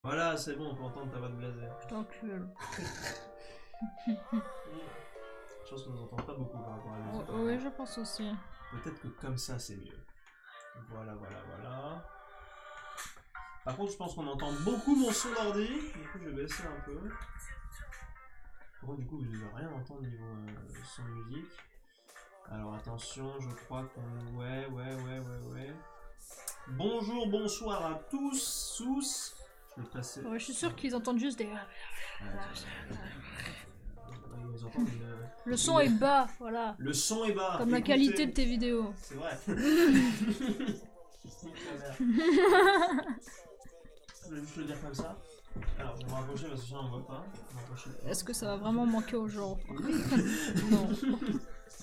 Voilà, c'est bon, on peut entendre ta voix de blasé. Je t'encule. Je pense qu'on nous entend pas beaucoup par rapport à la musique. Oui, je pense aussi. Peut-être que comme ça, c'est mieux. Voilà, voilà, voilà. Par contre, je pense qu'on entend beaucoup mon son d'ordi. Du coup, je vais baisser un peu. Par contre, du coup, vous ne devez rien entendre niveau son musique. Alors, attention, je crois qu'on... Ouais. Bonjour, bonsoir à tous. Je vais passer... Ouais, je suis sûre qu'ils entendent juste des... Ils entendent Le son est bas, voilà. Le son est bas. Comme la Écoutez. qualité de tes vidéos. C'est vrai. Je vais juste le dire comme ça. Alors, je vais me rapprocher parce que sinon on ne voit pas. Est-ce que ça va vraiment manquer aux gens? Non.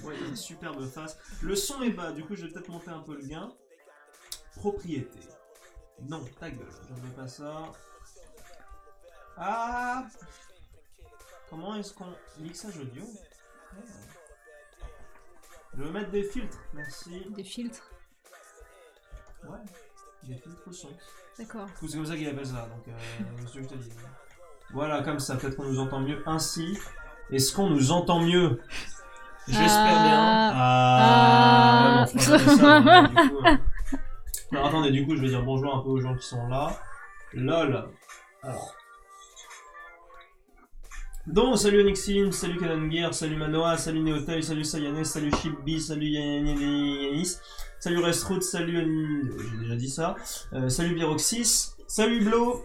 Ouais, il a une superbe face. Le son est bas, du coup je vais peut-être monter un peu le gain. Propriété. Non, ta gueule, je ne mets pas ça. Ah! Comment est-ce qu'on... Mixage audio? Je vais mettre des filtres, merci. Des filtres. Ouais, des filtres son. D'accord. C'est comme ça qu'il appelle ça, donc c'est ce que je te dis. Voilà, comme ça, peut-être qu'on nous entend mieux ainsi. Est-ce qu'on nous entend mieux? J'espère bien. Ah, bon, ça, du coup, Alors attendez, du coup, je vais dire bonjour un peu aux gens qui sont là. LOL. Alors. Donc, salut Onyxim, salut Kanangir, salut Manoa, salut Neotel, salut Sayane, salut Shibbi, salut Yanis, salut Restroot, salut... J'ai déjà dit ça. Salut Biroxis, salut Blo,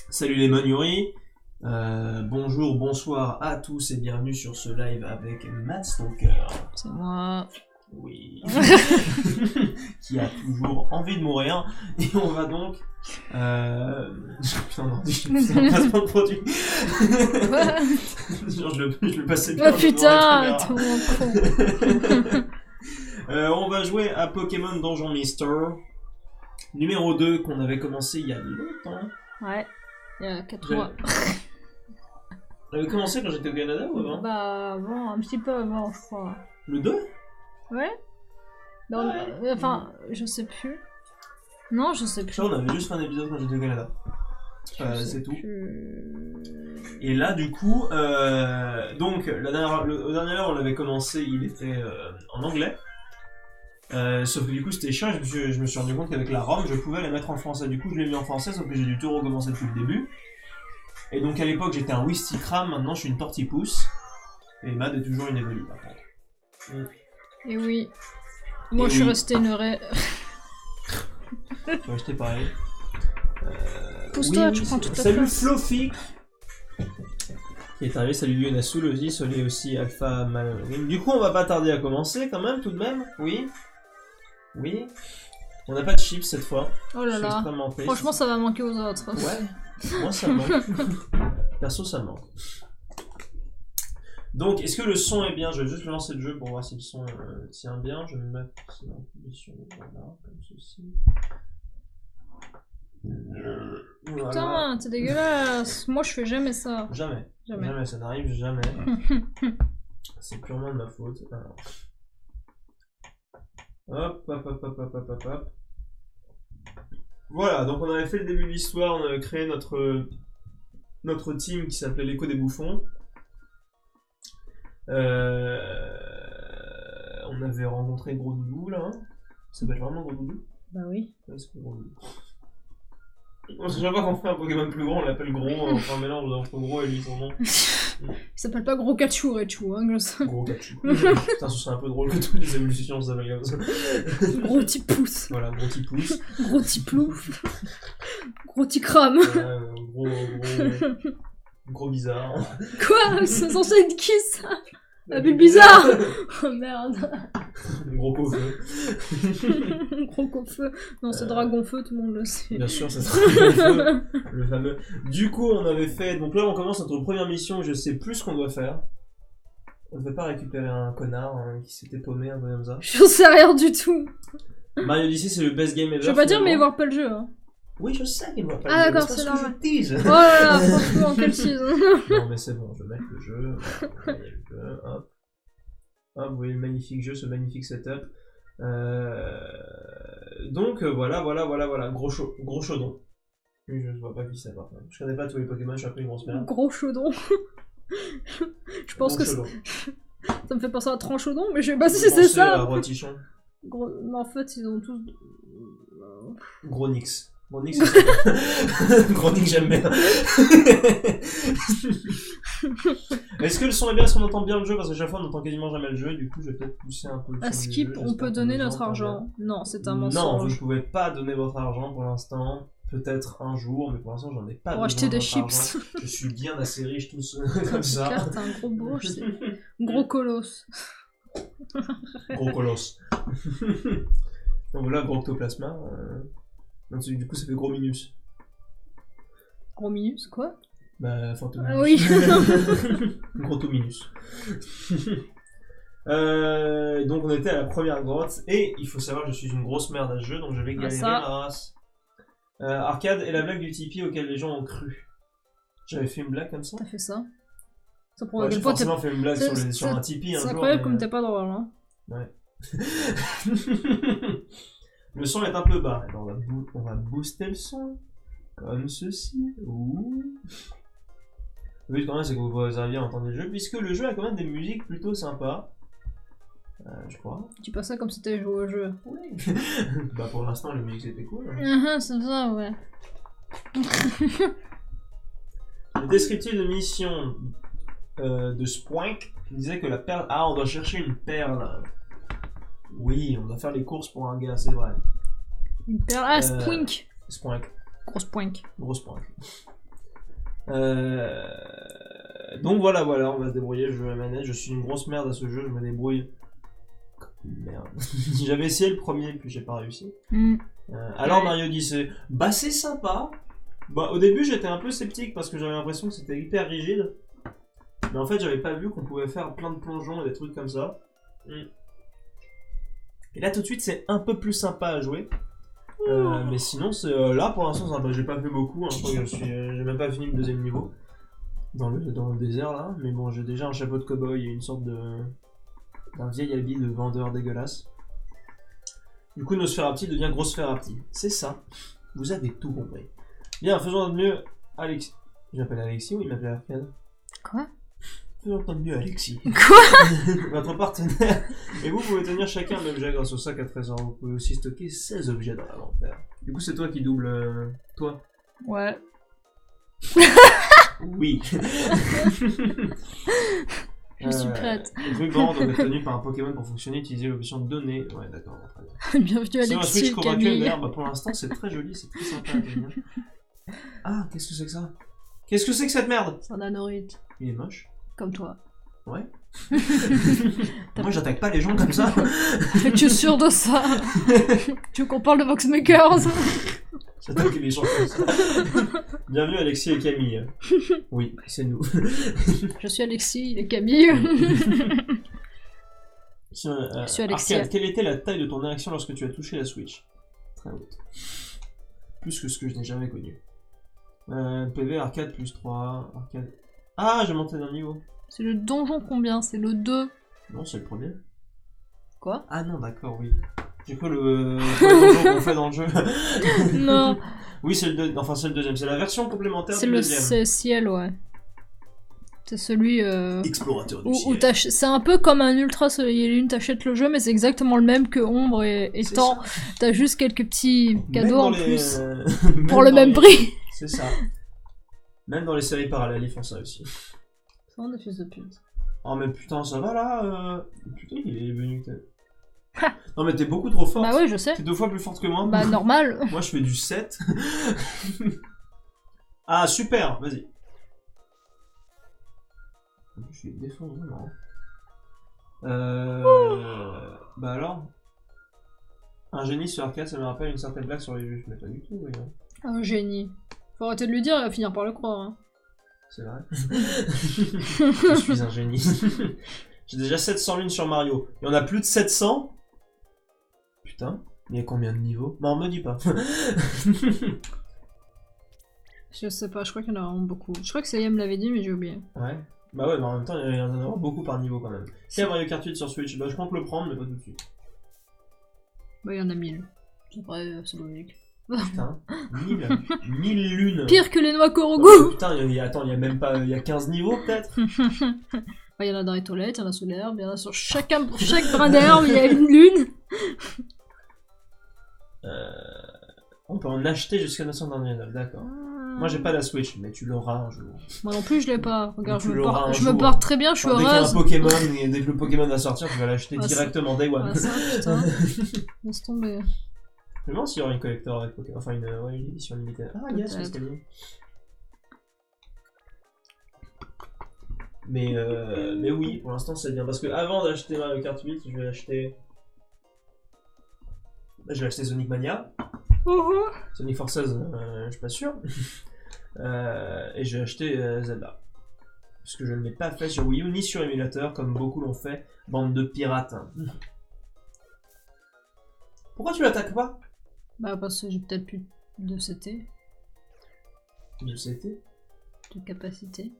salut Lemon Yuri. Bonjour, bonsoir à tous et bienvenue sur ce live avec Matt Stalker. C'est moi. Oui. Qui a toujours envie de mourir. Et on va donc... Putain, non, je un placement de produit. Genre, je le passais bien. Oh putain, tout le monde con. On va jouer à Pokémon Donjon Mister. Numéro 2 qu'on avait commencé il y a longtemps. Ouais, il y a 4 mois. On avait commencé quand j'étais au Canada ou avant? Bah avant, un petit peu avant, je crois. Le 2? Ouais. Non, ouais. Enfin, je sais plus. Non, je sais plus. Ça, on avait juste fait un épisode quand j'étais au Canada. C'est tout. Et là, du coup, donc, au dernier heure, on l'avait commencé, il était en anglais. Sauf que du coup, c'était chiant, je me suis rendu compte qu'avec la ROM, je pouvais la mettre en français. Du coup, je l'ai mis en français, sauf que j'ai dû tout recommencer depuis le début. Et donc, à l'époque, j'étais un Wistikram, maintenant, je suis une Tortipousse. Et Mad est toujours une évolue, par contre. Et oui. Moi, je suis restée une raie. Tu vas acheter pareil. Pousse-toi, oui, tu prends toute la salut place. Fluffy qui est arrivé, salut Yonasul aussi, salut aussi Alpha Malrim. Du coup, on va pas tarder à commencer quand même, tout de même. Oui. Oui. On n'a pas de chips cette fois. Oh là là. Franchement, ça va manquer aux autres. Ouais. Moi, ça me manque. Perso, ça me manque. Donc, est-ce que le son est bien? Je vais juste lancer le jeu pour voir si le son tient bien. Je vais me mettre en position, voilà, comme ceci. Putain, voilà. c'est dégueulasse. Moi, je fais jamais ça. Jamais, ça n'arrive jamais. C'est purement de ma faute. Alors. Hop. Voilà, donc on avait fait le début de l'histoire, on avait créé notre team qui s'appelait l'Écho des Bouffons. On avait rencontré Gros Doudou là. Ça s'appelle vraiment Gros Doudou? Bah oui. Ouais, c'est Gros Doudou. Parce que chaque fois qu'on fait un Pokémon plus grand, on l'appelle Gros, on fait un mélange entre Gros et lui son nom. Il s'appelle pas Gros Kachu Rechu, hein, comme ça. Gros Kachu. Putain, ce serait un peu drôle que toutes les évolutions s'appellent comme ça. Gros petit pouce. Voilà, gros petit pouce. Gros petit plouf. Gros petit crame. Gros bizarre. Quoi? C'est censé être qui ça? La bulle bizarre. Oh merde. Gros pot-feu. Gros coup-feu. Non, c'est Dragon-feu, tout le monde le sait. Bien sûr, c'est Dragon-feu, le fameux. Du coup, on avait fait... Donc là, on commence notre première mission, je sais plus ce qu'on doit faire. On devait pas récupérer un connard qui s'était paumé, un peu comme ça. J'en sais rien du tout. Mario Odyssey, c'est le best game ever. Je veux pas dire, mais il voit pas le jeu. Hein. Oui, je sais qu'il voit pas le jeu. Ah d'accord, c'est normal. Oh là là, franchement, quelle season. Non, mais c'est bon, je vais mettre le jeu. Voilà, le jeu, hop. Hop, vous voyez le magnifique jeu, ce magnifique setup. Donc, voilà. Gros chaudron. Oui, je vois pas qui c'est, par contre. Je connais pas tous les Pokémon, je suis un peu une grosse merde. Gros chaudon. Je pense que Chaudon. ça me fait penser à Tranchaudon, mais je sais pas si J'ai c'est pensé à ça. Rotichon. Mais en fait, ils ont tous... Gros Nix. Gros Nix, c'est ça. Gros Nix, j'aime bien. Est-ce que le son est bien? Est-ce qu'on entend bien le jeu? Parce qu'à chaque fois, on entend quasiment jamais le jeu. Du coup, je vais peut-être pousser un peu le À son du Skip, jeu, on j'espère peut qu'on donner nous notre entend argent. Non, c'est un bien. Non, vous ne mensonge. pouvez pas donner votre argent pour l'instant. Peut-être un jour, mais pour l'instant, j'en ai pas Pour besoin acheter de des votre chips. argent. Je suis bien assez riche tout seul, comme ça. Claire, t'as un gros bourge, c'est... Gros colosse. Gros colosse. Donc voilà, gros ectoplasma. Donc, du coup, ça fait gros minus. Gros minus, quoi? Bah, Fantominus. Ah oui. Gros Tominus. Donc on était à la première grotte, et il faut savoir que je suis une grosse merde à ce jeu, donc je vais galérer ça. ma race. Arcade est la blague du Tipeee auquel les gens ont cru. J'avais fait une blague comme ça? T'as fait ça? Ça prouve Ouais, à j'ai quel point t'es... forcément fait une blague sur un Tipeee un C'est jour. incroyable mais- comme t'es pas drôle, hein. Ouais. Le son est un peu bas. Alors on va booster le son. Comme ceci. Ouh. Le but quand même c'est que vous arriviez à entendre le jeu, puisque le jeu a quand même des musiques plutôt sympas. Je crois. Tu passes ça comme si t'avais joué au jeu. Oui. Bah pour l'instant les musiques c'était cool. C'est ça, ouais. Le descriptif de mission de Spoink disait que la perle... Ah, on doit chercher une perle. Oui, on doit faire les courses pour un gars, c'est vrai. Une perle. Ah, Spoink. Spoink. Grosse poink. Gros Spoink. Donc voilà, on va se débrouiller, je joue à la manette, je suis une grosse merde à ce jeu, je me débrouille. Merde. J'avais essayé le premier, puis j'ai pas réussi. Alors Mario Odyssey, bah c'est sympa. Bah au début j'étais un peu sceptique parce que j'avais l'impression que c'était hyper rigide. Mais en fait j'avais pas vu qu'on pouvait faire plein de plongeons et des trucs comme ça. Et là tout de suite c'est un peu plus sympa à jouer. Mais sinon c'est là pour l'instant sympa. J'ai pas fait beaucoup, hein, je crois que j'ai même pas fini le deuxième niveau. Dans le désert là. Mais bon j'ai déjà un chapeau de cow-boy et une sorte d'un vieil habit de vendeur dégueulasse. Du coup Nosferapti devient Grossferapti. C'est ça. Vous avez tout compris. Bien, faisons de mieux Alexis. J'appelle Alexis ou il m'appelle Arcade? Quoi? Faisons de mieux Alexis. Quoi? Votre partenaire. Et vous pouvez tenir chacun un objet grâce au sac à trésor. Vous pouvez aussi stocker 16 objets dans l'inventaire. Du coup c'est toi qui double... toi? Ouais. Oui. Je suis prête. Ruban doit être tenu par un Pokémon pour fonctionner, utiliser l'option données. Ouais, d'accord, très bien. Bienvenue C'est un Alexis Switch et convaincu, Camille. d'ailleurs, bah pour l'instant c'est très joli, c'est très sympa à tenir. Ah, qu'est-ce que c'est que ça? Qu'est-ce que c'est que cette merde? C'est un anorite. Il est moche. Comme toi. Ouais. Moi j'attaque pas les gens comme ça. Tu es sûr de ça? Tu veux qu'on parle de Voxmakers? J'attaque les gens comme ça. Bienvenue Alexis et Camille. Oui, c'est nous. Je suis Alexis et Camille. Je suis Alexis. Arcade, quelle était la taille de ton érection lorsque tu as touché la Switch? Très haute. Plus que ce que je n'ai jamais connu. PV, arcade plus 3. Arcade... Ah, j'ai monté d'un niveau. C'est le donjon combien? C'est le 2. Non, c'est le premier. Quoi? Ah non, d'accord, oui. J'ai cru le donjon qu'on fait dans le jeu. Non. Oui, c'est le deuxième. C'est la version complémentaire C'est du le deuxième. ciel, ouais. C'est celui Explorateur du où ciel. c'est un peu comme un Ultra Soleil et Lune, t'achètes le jeu, mais c'est exactement le même que Ombre et C'est Temps. ça. T'as juste quelques petits Même cadeaux dans en les- plus. même Pour le dans même les- prix. C'est ça. Même dans les séries parallèles, ils font ça aussi. C'est vraiment des fils de pute. Oh mais putain, ça va là Putain, il est venu. Non mais t'es beaucoup trop forte. Bah oui, je sais. T'es 2 fois plus forte que moi. Bah normal. Moi je fais du 7. Ah super, vas-y. Je suis défendu, non. Bah alors. Un génie sur arcade, ça me rappelle une certaine blague sur les juifs, mais pas du tout, voyons. Un génie. Faut arrêter de lui dire, il va finir par le croire. Hein. C'est vrai. Je suis un génie. J'ai déjà 700 lignes sur Mario. Il y en a plus de 700. Putain, il y a combien de niveaux? Non, me dis pas. Je sais pas, je crois qu'il y en a vraiment beaucoup. Je crois que Sayam l'avait dit, mais j'ai oublié. Ouais. Bah ouais, mais en même temps, il y en a vraiment beaucoup par niveau quand même. Quel Mario Kart 8 sur Switch? Bah je compte le prendre, mais pas tout de suite. Bah il y en a 1000. C'est vrai, c'est logique. Putain, 1000 lunes. Pire que les noix Oh, Korogu. putain, attends, il y a même pas... Il y a 15 niveaux, peut-être. Il y en a dans les toilettes, il y en a sous l'herbe, il y en a sur chaque brin d'herbe, il y a une lune. On peut en acheter jusqu'à 900 derniers levels, d'accord. Moi, j'ai pas la Switch, mais tu l'auras un jour. Moi non plus, je l'ai pas. Regarde, Tu je l'auras un me jour. porte très bien, je suis Dès qu'il y a un heureuse. Pokémon, et dès que le Pokémon va sortir, tu vas l'acheter Ah, directement Day One. Ah, ça, putain. Laisse tomber. Je me demande s'il y aura une collector avec Pokémon. Enfin, une édition limitée. Ah, yes, Peut-être. c'est bien. Mais oui, pour l'instant, c'est bien. Parce que avant d'acheter Mario Kart 8, je vais acheter. Je vais acheter Sonic Mania. Sonic Forces, je suis pas sûr. Et je vais acheter Zelda. Parce que je ne l'ai pas fait sur Wii U ni sur émulateur, comme beaucoup l'ont fait. Bande de pirates. Pourquoi tu l'attaques pas? Bah, parce que j'ai peut-être plus de CT, Je sais. de capacité.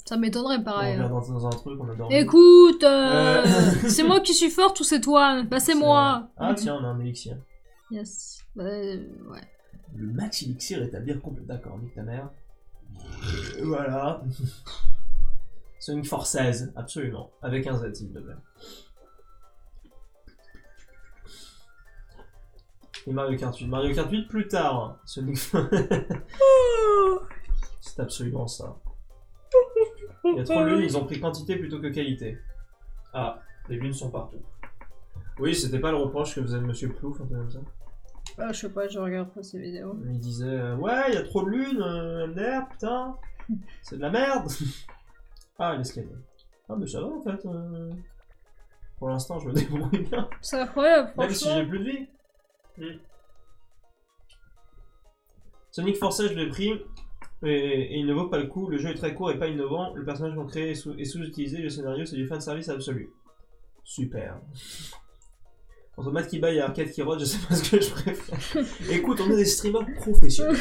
Ça m'étonnerait pareil. On Hein. regarde dans un truc, on a dormi. Écoute, c'est moi qui suis forte ou c'est toi? Bah, c'est moi. Ah tiens, on a un élixir. Yes. Bah, ouais. Le max élixir établir complet. D'accord, nique ta mère. Voilà. Sonic Force 16, absolument. Avec un Z, s'il te plaît. Et Mario Kart 8. Mario Kart 8 plus tard. Sonic. C'est absolument ça. Il y a trop de lunes, ils ont pris quantité plutôt que qualité. Ah, les lunes sont partout. Oui, c'était pas le reproche que faisait Monsieur Plouf, un peu comme ça. Ah, je sais pas, je regarde pas ces vidéos. Il disait ouais, il y a trop de lunes, MDR, putain, c'est de la merde. Ah, l'escalier. Ah, mais ça va en fait. Pour l'instant, je me débrouille bien. C'est incroyable, Même si j'ai franchement. plus de vie. Sonic Force, je l'ai pris. Et il ne vaut pas le coup. Le jeu est très court et pas innovant. Le personnage qu'on crée est sous-utilisé. Le scénario, c'est du fanservice absolu. Super. Entre Matt Kiba et Arcade qui rôde, je sais pas ce que je préfère. Écoute, on est des streamers professionnels.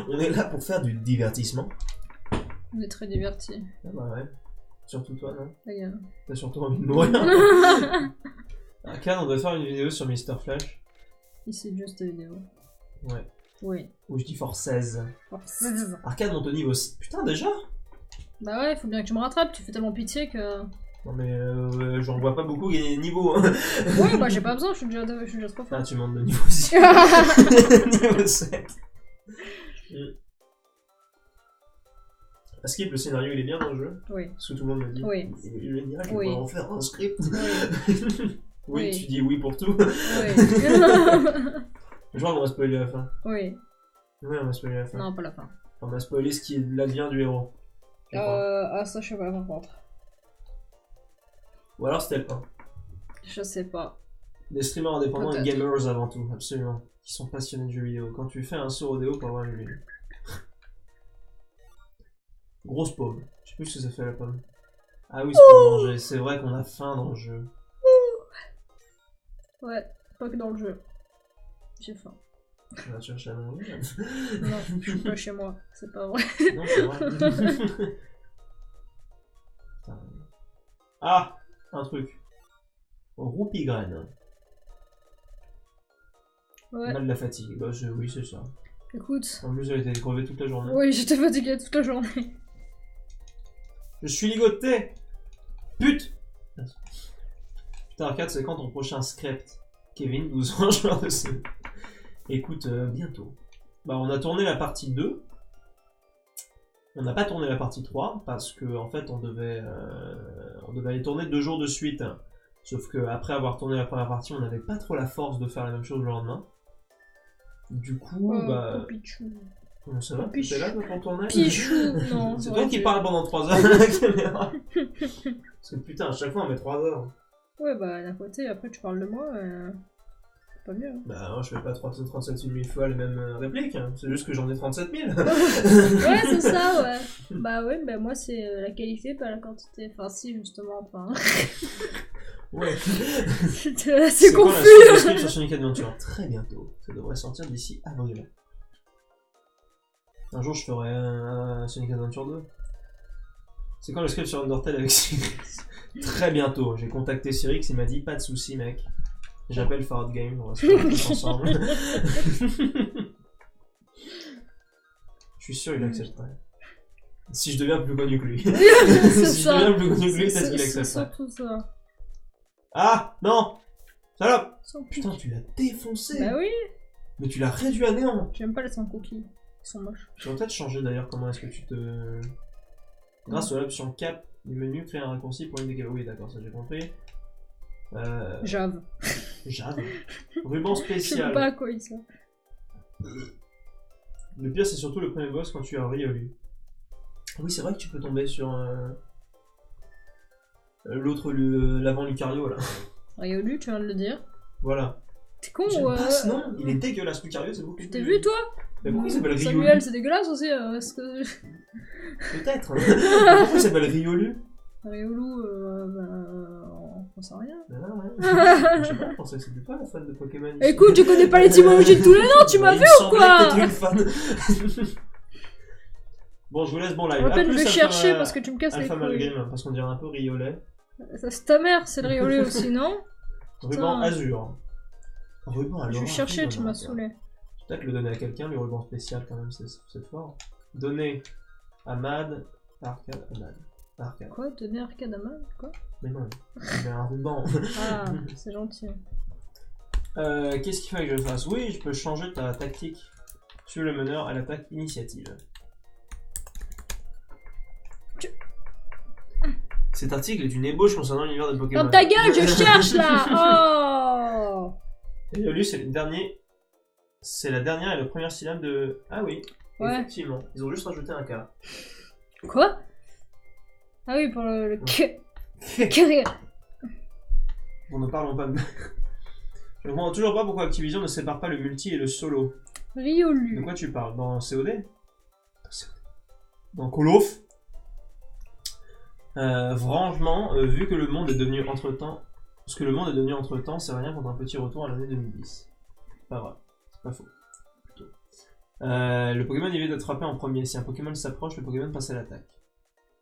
On est là pour faire du divertissement. On est très divertis. Ah bah ouais. Surtout toi, non? Regarde. T'as surtout envie de mourir. Arcade, on doit faire une vidéo sur Mr. Flash. Ici, juste la vidéo. Ouais. Oui. Où je dis Force 16. Arcade, monte au niveau... Putain, déjà? Bah ouais, faut bien que tu me rattrapes, tu fais tellement pitié que... Non mais j'en vois pas beaucoup gagner de niveau. Hein. Ouais, bah j'ai pas besoin, je suis déjà trop fort. Ah, tu montes de niveau aussi. Niveau 7. Skip, le scénario il est bien dans le jeu. Oui. Parce que tout le monde me dit. Oui. Il est génial, je Oui. vais en faire un script. Oui. Oui, Oui. tu dis oui pour tout. Oui. Je crois qu'on va spoiler la fin. Oui. Oui, on va spoiler la fin. Non, pas la fin. On va spoiler ce qui est l'advient du héros. Je crois. Ah, ça, je sais pas par contre. Ou alors c'était le 1. Je sais pas. Des streamers indépendants et Peut-être. gamers avant tout, absolument. Qui sont passionnés de jeux vidéo. Quand tu fais un saut rodéo pour avoir un jeu vidéo. Grosse pomme. Je sais plus ce que ça fait la pomme. Ah oui, c'est pour manger. C'est vrai qu'on a faim dans le jeu. Ouais, pas que dans le jeu. J'ai faim. On va chercher à manger. Non, je suis pas chez moi, c'est pas vrai. Non, c'est vrai. Putain. Ah, un truc. Roupigraine. Ouais, Mal de la fatigue. Bah, oui, c'est ça. écoute. En plus, elle était crevée toute la journée. Oui, j'étais fatiguée toute la journée. Je suis ligoté. Pute. Putain, Arcade, c'est quand ton prochain script? Kevin, 12 ans, joueur de ce... Écoute, bientôt. Bah, on a tourné la partie 2. On n'a pas tourné la partie 3 parce que en fait on devait aller tourner 2 jours de suite. Sauf que après avoir tourné la première partie, on n'avait pas trop la force de faire la même chose le lendemain. Du coup, bah. Pichou. Comment ça va? Pichou. T'es là pour tourner? Pichou, non. C'est ça toi va, qui c'est- parles pendant 3 heures à la caméra. Parce que putain, à chaque fois on met 3 heures. Ouais, bah d'un côté, après tu parles de moi, c'est pas mieux. Hein. Bah, moi je fais pas 37 000 fois les mêmes répliques. C'est juste que j'en ai 37 000. Ouais, c'est ça, ouais. Bah ouais, bah moi c'est la qualité, pas la quantité. Enfin, si, justement, enfin. Ouais. C'était assez C'est quand la confus. suite de Script sur Sonic Adventure? Très bientôt. Ça devrait sortir d'ici avril. Un jour, je ferai un Sonic Adventure 2. C'est quand le script sur Undertale avec Cyrix? Très bientôt. J'ai contacté Cyrix, il m'a dit pas de soucis, mec. J'appelle Farad Game, on va se faire un truc ensemble. Je suis sûr il accepterait. Si je deviens plus connu que lui. Si je deviens plus connu que lui, peut-être qu'il accepterait. C'est surtout ça. Ah non. Salope. Putain, tu l'as défoncé. Bah oui. Mais tu l'as réduit à néant. J'aime pas les sans cookies. Ils sont moches. Tu vas peut-être changer d'ailleurs comment est-ce que tu te... Grâce à l'option cap du menu, créer un raccourci pour une des... Oui d'accord, ça j'ai compris. Jave. Jave. Ruban Je sais spécial. pas à quoi il sert. Le pire c'est surtout le premier boss quand tu as Riolu. Oui c'est vrai que tu peux tomber sur l'autre, l'avant Lucario là. Riolu, tu viens de le dire. Voilà. T'es con J'aime ou... pas ce nom, il est dégueulasse. Lucario c'est beaucoup plus... T'es vu toi? Mais pourquoi il s'appelle Riolu? Samuel, c'est dégueulasse aussi. Est-ce que... Peut-être. Mais pourquoi il s'appelle Riolu? Riolu, on sait rien. Ah ouais. Je sais pas, je pensais que c'était pas la fan de Pokémon. Ici. Écoute, je connais pas l'étymologie de tous les noms, tu m'as Il vu me ou quoi? semblait que t'étais une fan. Bon, je vous laisse bon live. On va À peine plus, le Alpha- chercher parce que tu me casses les Alpha couilles. Malgame, parce qu'on dirait un peu Riolet. Ça, c'est ta mère, c'est le Riolu aussi, non? Ruban azur. Ruban alors. Je vais chercher, tu m'as saoulé. Peut-être le donner à quelqu'un, le ruban spécial quand même, c'est fort. Donner à Mad, Arcade, à Mad. Arcade. Quoi? Donner arcade à mal? Quoi? Mais non, mais un ruban. Ah, c'est gentil. Qu'est-ce qu'il faut que je fasse? Oui, je peux changer ta tactique. Suivre le meneur à l'attaque initiative. Cet article est une ébauche concernant l'univers de Pokémon. Dans ta gueule, je cherche là! Oh! Riolu, c'est le dernier. C'est la dernière et la première syllabe de. Ah oui, Ouais. effectivement. Ils ont juste rajouté un K. Quoi? Ah oui, pour le Bon, ne parlons pas de. Je comprends toujours pas pourquoi Activision ne sépare pas le multi et le solo. De Riolu. quoi tu parles? Dans COD? Dans Call of? Franchement, vu que le monde est devenu entre-temps... Ce que le monde est devenu entre-temps, c'est rien contre un petit retour à l'année 2010. Pas vrai. C'est pas faux. Plutôt. Le Pokémon évite d'être frappé en premier. Si un Pokémon s'approche, le Pokémon passe à l'attaque.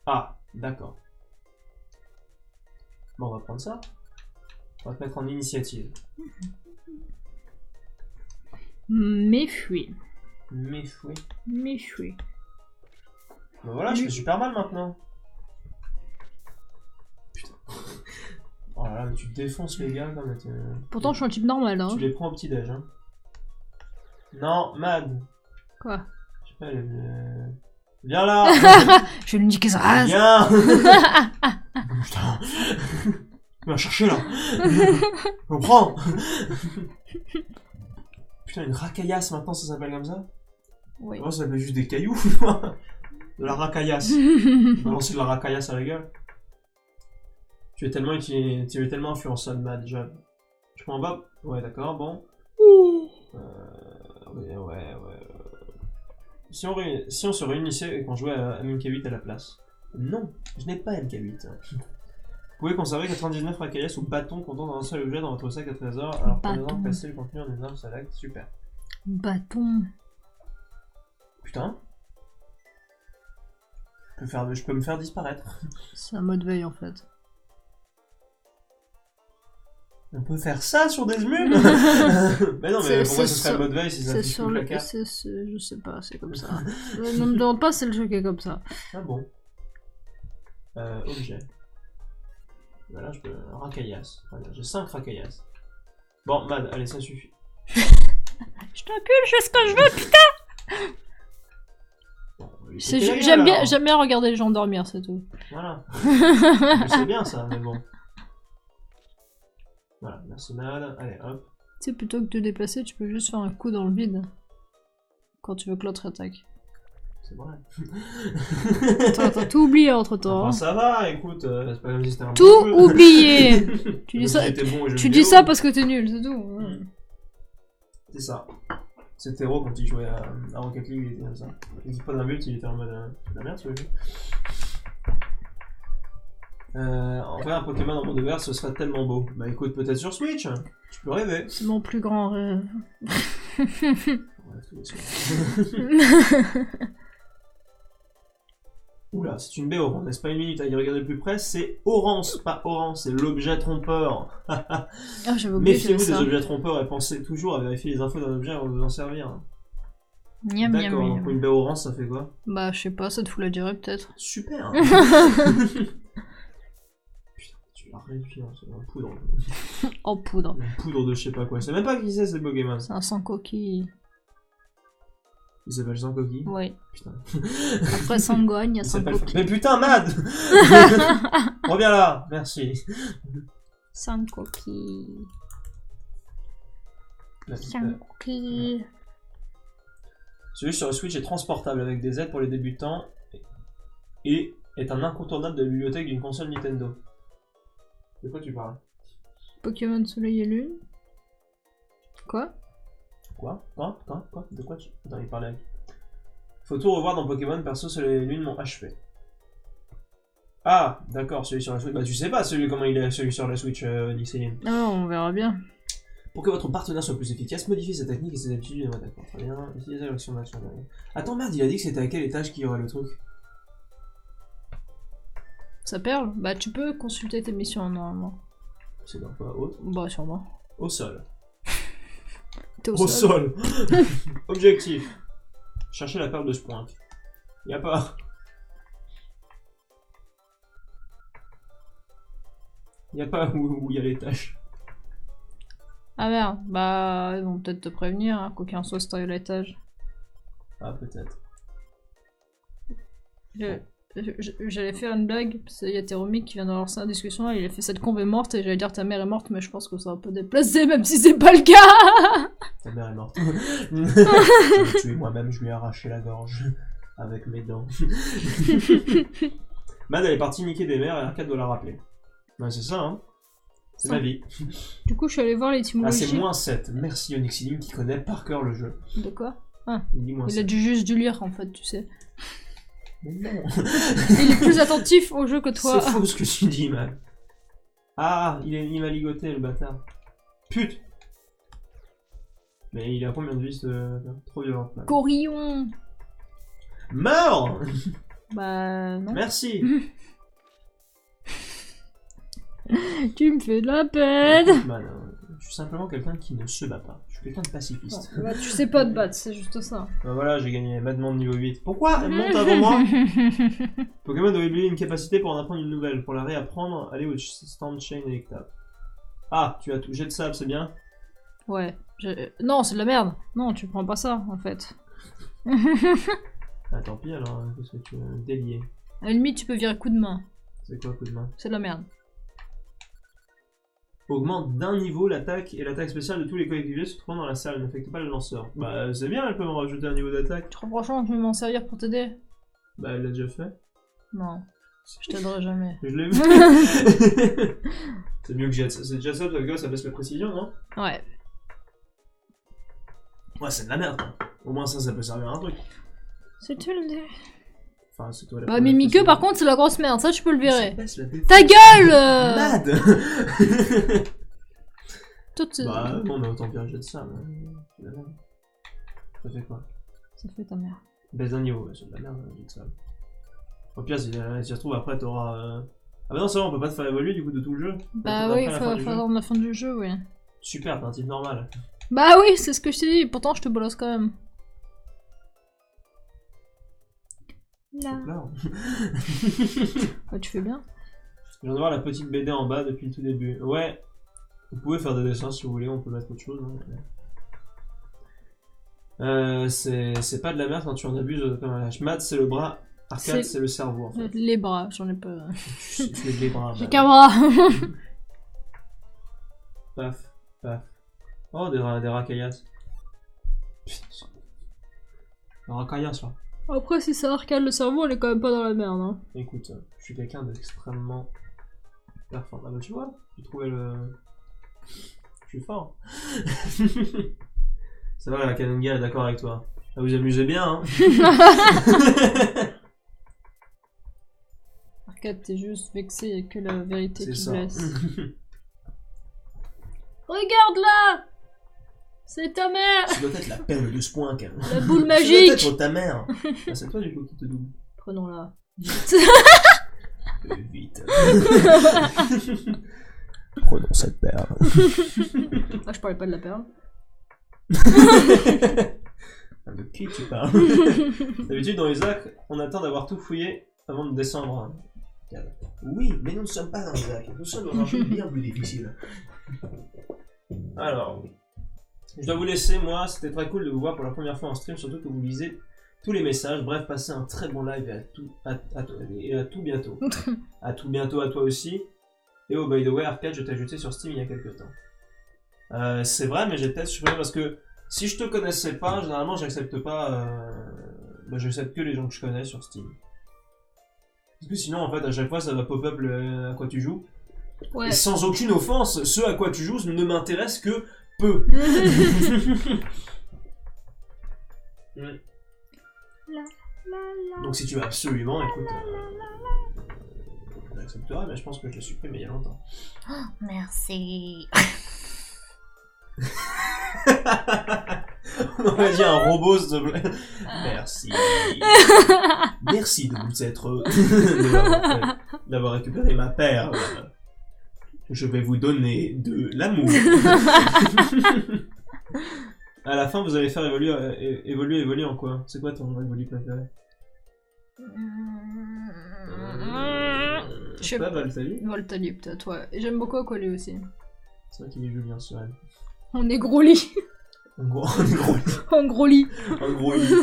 Ah, d'accord. Bon, on va prendre ça. On va te mettre en initiative. Méfouille. Méfouille. Méfouille. Ben voilà, je fais super mal maintenant. Putain. Oh là là, mais tu défonces les gars comme tu... Pourtant, je suis un type normal, hein. Tu les prends au petit-déj, hein. Non, Mad. Quoi? Je sais pas, viens là. Je lui dis que ça rase. Viens. Putain. Tu vas chercher là. On prend. Putain, une racaillasse maintenant, ça s'appelle comme ça? Oui. Moi, ça s'appelle juste des cailloux. De la racaillasse. Balancer de la racaillasse à la gueule. Tu es tellement influençable, Mad, déjà. Je comprends pas. Ouais, d'accord, bon. Ouais. Si on se réunissait et qu'on jouait à MK8 à la place. Non, je n'ai pas MK8. Vous pouvez conserver 99 racaillasses ou bâtons comptant dans un seul objet dans votre sac à trésor. Alors prenez-en passer le contenu en énorme select. Super. Bâton. Putain. Je peux me faire disparaître. C'est un mode veille en fait. On peut faire ça sur des mules. Mais non, mais pourquoi ce serait le mode veille si ça c'est touche sur toute le la carte? je sais pas, c'est comme ça. Ne me demande pas, c'est le jeu qui est comme ça. Ah bon. Objet. Voilà, je peux... Racaillasse. J'ai 5 racaillasses. Bon, Mad, allez, ça suffit. Je t'encule, je fais ce que je veux, putain. Bon, J'aime bien regarder les gens dormir, c'est tout. Voilà. Je sais bien ça, mais bon. Voilà, merci Mad. Allez, hop. Tu sais, plutôt que de te déplacer, tu peux juste faire un coup dans le vide. Quand tu veux que l'autre attaque. C'est vrai. T'as tout oublié entre temps. Enfin, ça va, écoute, c'est pas comme si c'était un Tout bon jeu. oublié. Tu dis Même ça, si j'étais bon aux jeux tu vidéo. dis ça parce que t'es nul, c'est tout. C'est ça. C'était héros quand il jouait à Rocket League, il était comme ça. Il dit pas d'un but, il était en mode la merde ce jeu. En vrai, un Pokémon en monde vert, ce serait tellement beau. Bah écoute, peut-être sur Switch, tu peux rêver. C'est mon plus grand rêve. Ouais, tous les soirs. Oula, c'est une BO, on laisse pas une minute à y regarder de plus près, c'est Orance, pas Orange, c'est l'objet trompeur. Ah, j'avais oublié Méfiez-vous des ça. objets trompeurs et pensez toujours à vérifier les infos d'un objet avant de vous en servir. Miam, miam, D'accord, donc miam. une BO Orance, ça fait quoi? Bah, je sais pas, ça te fout la durée peut-être. Super. Putain, tu l'as réussi, c'est en poudre. En poudre. Une poudre de je sais pas quoi, c'est même pas qui c'est ce Pokémon. C'est un sans coquille. Il s'appelle sans coquille. Ouais. Putain. Après Sangogne, il y a Il sans s'appelle... coquille. Mais putain, Mad. Reviens là, merci. Sans coquille. Sans coquille. Celui sur le Switch est transportable avec des aides pour les débutants et est un incontournable de la bibliothèque d'une console Nintendo. De quoi tu parles? Pokémon Soleil et Lune. Quoi? Quoi? De quoi tu... Attends, il parlait. Faut tout revoir dans Pokémon, perso, Soleil et Lune m'ont achevé. Ah, d'accord, celui sur la Switch. Bah, tu sais pas comment il est, celui sur la Switch, Nixeline. Ah, on verra bien. Pour que votre partenaire soit plus efficace, modifiez sa technique et ses habitudes. Ouais, d'accord, très bien. Utilisez l'action d'action. Attends, merde, il a dit que c'était à quel étage qu'il y aurait le truc? Ça perle? Bah, tu peux consulter tes missions normalement. C'est dans quoi? Haute? Bah, sûrement. Au sol. T'es Au sol. Objectif. Chercher la perle de Spoink. Y a pas. Y a pas où y a les tâches. Ah merde, bah, ils vont peut-être te prévenir, hein, qu'aucun soit sur l'étage. Ah, peut-être. J'allais faire une blague, parce qu'il y a Théromique qui vient de lancer la discussion, et il a fait cette combe est morte, et j'allais dire ta mère est morte, mais je pense que c'est un peu déplacé, même si c'est pas le cas. Ta mère est morte. Je l'ai tué moi-même, je lui ai arraché la gorge. Avec mes dents. Mad, elle est partie niquer des mères et Arcade doit la rappeler. Ouais, c'est ça, hein. C'est ma vie. Du coup, je suis allée voir Ah, l'étymologie. c'est moins 7. Merci Onyxidine qui connaît par cœur le jeu. De quoi? Il dit moins Il a 7. juste dû lire, en fait, tu sais. Mais non. Il est plus attentif au jeu que toi. C'est faux ce que tu dis, Mad. Ah, il m'a ligoté, le bâtard. Pute. Mais il a combien de vie, trop violent, Mad. Corillon. Meurs. Bah, non. Merci. Tu me fais de la peine. Écoute, Mad, je suis simplement quelqu'un qui ne se bat pas. Je suis quelqu'un de pacifiste. Bah, tu sais pas te battre, c'est juste ça. Bah voilà, j'ai gagné Mad Monde niveau 8. Pourquoi elle monte avant moi? Pokémon doit oublier une capacité pour en apprendre une nouvelle. Pour la réapprendre, allez au stand chain électable. Ah, tu as tout jet de sable, c'est bien? Ouais. Non, c'est de la merde. Non, tu prends pas ça, en fait. Ah, tant pis alors, qu'est-ce que tu veux délier? À la limite, tu peux virer coup de main. C'est quoi coup de main? C'est de la merde. Augmente d'un niveau l'attaque et l'attaque spéciale de tous les coéquipiers se trouvant dans la salle, n'affecte pas le lanceur. Bah c'est bien, elle peut me rajouter un niveau d'attaque. Tu crois franchement que je vais m'en servir pour t'aider? Bah elle l'a déjà fait. Non. Je t'aiderai jamais. Je l'ai vu. C'est mieux que Jet. C'est déjà ça, parce que ça baisse la précision, non? Ouais. Ouais, c'est de la merde, hein. Au moins ça peut servir à un truc. C'est tout le dé. Enfin, c'est toi la Bah, première Mimique, personne. par contre, c'est la grosse merde. Ça, tu peux le Ça virer. baisse la Ta gueule Mad. Toi, tu... Bah non, mais autant virer Jet de ça. C'est de la merde. Ça fait quoi? Ça fait ta mère. Baisse d'un niveau, ouais, c'est de la merde, Jet de ça. Au pire, si ça se trouve, après t'auras. Ah bah non, ça va, on peut pas te faire évoluer du coup de tout le jeu. Bah Après oui, la faut fin du jeu. attendre la fin du jeu, oui. Super, t'es un type normal. Bah oui, c'est ce que je t'ai dit. Pourtant, je te bolosse quand même. Là. Là. Bah, tu fais bien. Je viens de voir la petite BD en bas depuis le tout début. Ouais, vous pouvez faire des dessins si vous voulez, on peut mettre autre chose. Hein. C'est pas de la merde quand tu en abuses comme un lâche. Math, c'est le bras. Arcade, c'est le cerveau en fait. Les bras, j'en ai pas. Tu fais les bras. J'ai bah. qu'un bras. Paf, paf. Oh, des racaillasses. Un racaillasse là. Après, si ça arcade le cerveau, elle est quand même pas dans la merde. Hein. Écoute, je suis quelqu'un d'extrêmement performant. Ah bah tu vois, j'ai trouvé le... Je suis fort. Ça va, la Kananga est d'accord avec toi. Ah, vous amusez bien, hein. Arcade, t'es juste vexé, y'a que la vérité C'est qui ça. blesse. Regarde là! C'est ta mère! Ça doit être la perle de Spoink. La boule Ça magique! doit être ta mère. Ah, c'est toi du coup qui te double. Prenons-la. Vite. Prenons cette perle. Ah, je parlais pas de la perle. De qui tu parles? D'habitude, dans Isaac, on attend d'avoir tout fouillé avant de descendre. Oui, mais nous ne sommes pas dans Isaac. Nous sommes dans un jeu bien plus difficile. Alors, je dois vous laisser. Moi, c'était très cool de vous voir pour la première fois en stream, surtout que vous lisez tous les messages. Bref, passez un très bon live et à tout bientôt. À tout bientôt à toi aussi. Et oh, by the way, Arcade, je t'ai ajouté sur Steam il y a quelques temps. C'est vrai, mais j'ai peut-être supprimé parce que si je te connaissais pas, généralement j'accepte pas. J'accepte que les gens que je connais sur Steam. Parce que sinon, en fait, à chaque fois, ça va pop-up à quoi tu joues. Ouais. Et sans aucune offense, ce à quoi tu joues ne m'intéresse que peu. Donc si tu veux absolument, écoute, j'accepterai, mais je pense que je l'ai supprimé il y a longtemps. Oh, merci. On aurait dit un robot, s'il te plaît. Merci. Merci de vous être... d'avoir récupéré ma perle. Je vais vous donner de l'amour. À la fin, vous allez faire évoluer en quoi? C'est quoi ton évolue préféré? Je sais pas, Voltali? Voltali, peut-être, ouais. Et j'aime beaucoup Aquali aussi. C'est vrai qu'il joue bien sur elle. On est gros lit. En gros lit. En gros lit. En gros lit.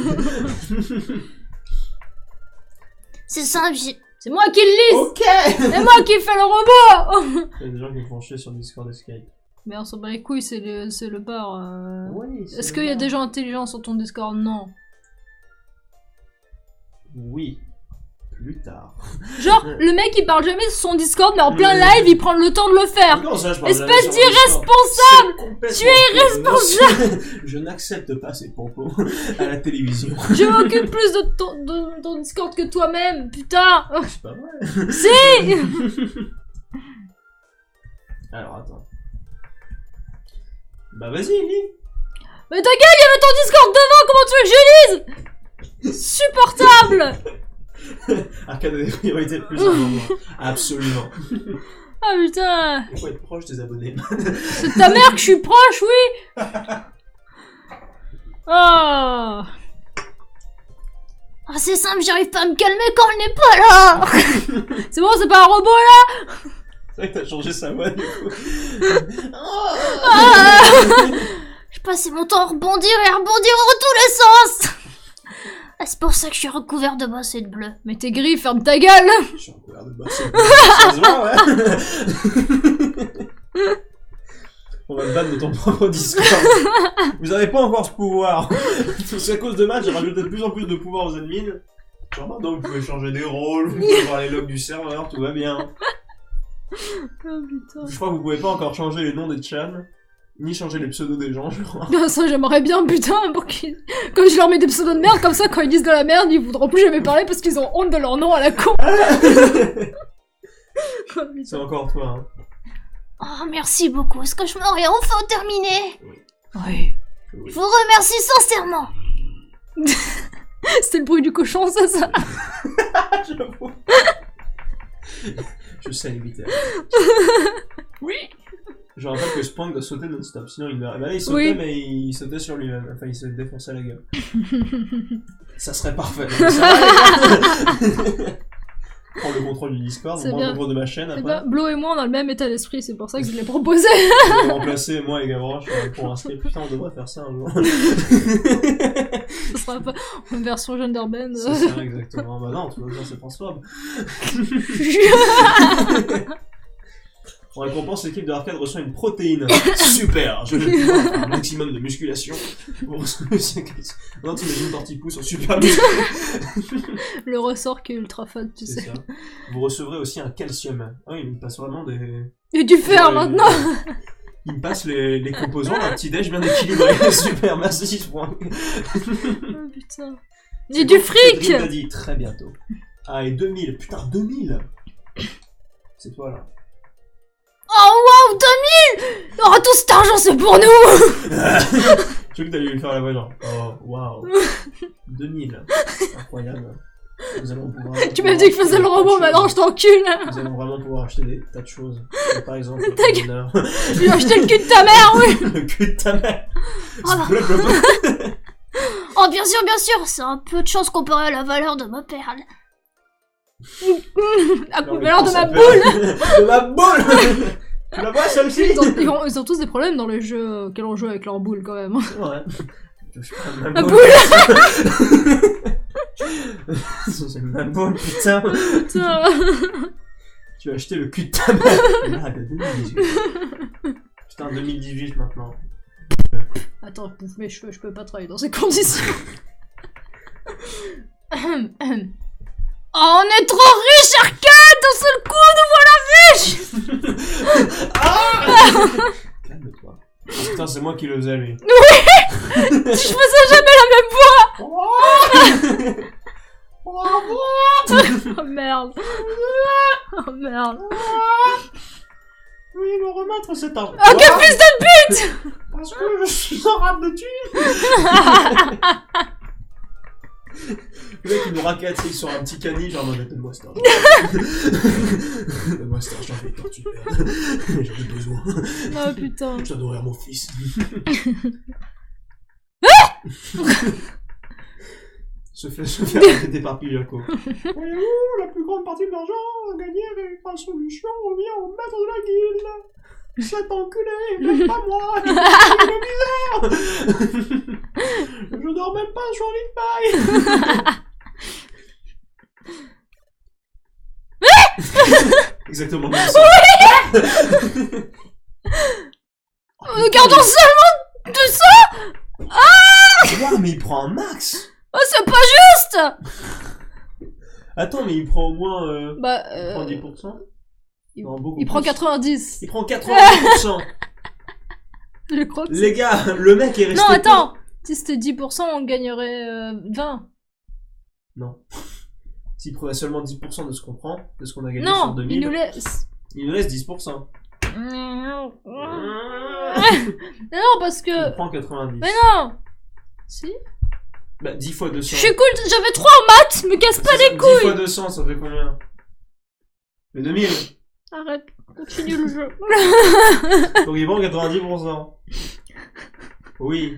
C'est simple, c'est moi qui le lise. Ok. C'est moi qui fais le robot. Il y a des gens qui font chier sur Discord et Skype. Mais on s'en bat les couilles, c'est le bar. Oui, Est-ce qu'il y a des gens intelligents sur ton Discord? Non. Oui. Plus tard. Genre, le mec il parle jamais sur son Discord, mais en plein live il prend le temps de le faire. Non, ça, Espèce d'irresponsable. Tu es irresponsable. Je n'accepte pas ces propos à la télévision. Je m'occupe plus de ton Discord que toi-même, putain. C'est pas vrai. Si. Alors, attends. Bah vas-y, lis. Mais ta gueule, il y avait ton Discord devant, comment tu veux que je lise? Supportable. Arcade a des priorités plus importantes. Absolument. Ah putain. Il faut être proche des abonnés. C'est de ta mère que je suis proche, oui. Oh. Ah, c'est simple, j'arrive pas à me calmer quand elle n'est pas là. C'est bon, c'est pas un robot là. C'est vrai que t'as changé sa voix du coup. Je passais mon temps à rebondir et à rebondir dans tous les sens. Ah, c'est pour ça que je suis recouvert de bosse et de bleu. Mais t'es gris, ferme ta gueule. Je suis en couleur de boss. Ça se voit, ouais. On va te battre de ton propre Discord. Vous avez pas encore ce pouvoir. C'est à cause de match, j'ai rajouté de plus en plus de pouvoir aux admins. Genre maintenant vous pouvez changer des rôles, vous pouvez voir les logs du serveur, tout va bien. Oh putain. Je crois que vous pouvez pas encore changer les noms des chans, ni changer les pseudos des gens, je crois. Ça j'aimerais bien, putain, pour qu'ils... Comme je leur mets des pseudos de merde, comme ça quand ils disent de la merde, ils voudront plus jamais parler parce qu'ils ont honte de leur nom à la con. Oh, C'est encore toi, hein. Oh, merci beaucoup. Ce cauchemar est enfin terminé. Oui. Je vous remercie sincèrement. C'était le bruit du cochon, c'est ça? J'avoue. Je sais éviter. Oui. Je rappelle que Sprang doit sauter non-stop, sinon il meurt. Bah là il sautait, Oui. mais il sautait sur lui-même. Enfin, il se défonçait la gueule. Ça serait parfait. Mais ça va, prends le contrôle du Discord, C'est prends le bien. contrôle de ma chaîne Eh après. ben, Blo et moi, on a le même état d'esprit, c'est pour ça que je l'ai proposé. Je vais remplacer moi et Gavroche pour un script. Putain, on devrait faire ça un jour. Ce sera pas une version Genderbend. C'est ça, exactement. Bah non, tu vas dire c'est transphobe. En récompense, l'équipe de l'arcade reçoit une protéine. Super, je vais pouvoir faire un maximum de musculation. Vous recevez non, t'imagines Tortipousse en super muscle. Le ressort qui est ultra fat, tu C'est sais. ça. Vous recevrez aussi un calcium. Ah oui, il me passe vraiment des... Et du fer Ouais, maintenant. Il me passe les composants d'un petit déj bien équilibré. Super, merci 6 points. Oh putain. Et du fric. Dream Daddy, très bientôt. Ah, et 2000. Putain, 2000. C'est toi, là. Oh, wow, 2000. Oh, tout cet argent, c'est pour nous. Je crois que t'allais lui faire la voix genre. Oh, waouh. 2000. Incroyable. Nous allons pouvoir... Tu m'as dit que je faisais le robot, maintenant je t'encule. Nous allons vraiment pouvoir acheter des tas de choses. Comme par exemple, le bonheur. Tu lui as acheté le cul de ta mère, oui. Le cul de ta mère. Oh, bah. Oh, bien sûr, c'est un peu de chance comparé à la valeur de ma perle. À Non, mais valeur de ça ma peut- boule. De ma boule. Tu la vois celle-ci? Ils ont tous des problèmes dans les jeux auxquels on joue avec leur boule quand même. Ouais. Touche pas à Ma ma boule. C'est ma boule, putain. Putain. Tu as acheté le cul de ta mère. Là, de 2018. Putain, 2018 maintenant. Attends, je bouffe mes cheveux, je peux pas travailler dans ces conditions. Oh, on est trop riche, Arcade. D'un seul coup, nous voilà riches. Calme-toi. Putain, c'est moi qui le faisais, lui. Je faisais jamais la même voix. Oh merde. Oh merde. Oui, me remettre cet argent. Oh, quel fils de pute. Parce que je suis en rate de thunes. Le mec, il nous raquette, il sort un petit caniche, genre, donne-moi cet argent. Donne-moi cet argent, je vais torturer. J'en ai besoin. Oh putain. Je dois nourrir mon fils. Se fait arrêter par Pijaco. Voyez-vous, la plus grande partie de l'argent gagné avec ma solution revient au maître de la guilde. Cet enculé, même pas moi, il est bizarre. Je dors même pas sur un lit de paille. Exactement comme ça. Nous gardons seulement 200. Ouais, mais il prend un max. Oh, c'est pas juste. Attends, mais il prend au moins... il Bah, prend 10%. Non, beaucoup il prend plus. 90. Il prend 90%. Je crois que Les gars, le mec est resté... non, attends. Si c'était 10%, on gagnerait 20. Non. S'il prenait seulement 10% de ce qu'on prend, de ce qu'on a gagné sur Non, 2000, il nous laisse. il nous laisse 10%. Non, parce Il que... prend 90. Mais non. Si. Bah, 10 fois 200. Je suis cool, j'avais 3 en maths, me casse pas les 10 couilles. fois 200, ça fait combien? Mais 2000. Arrête, continue le jeu. Donc il prend 90%. Oui.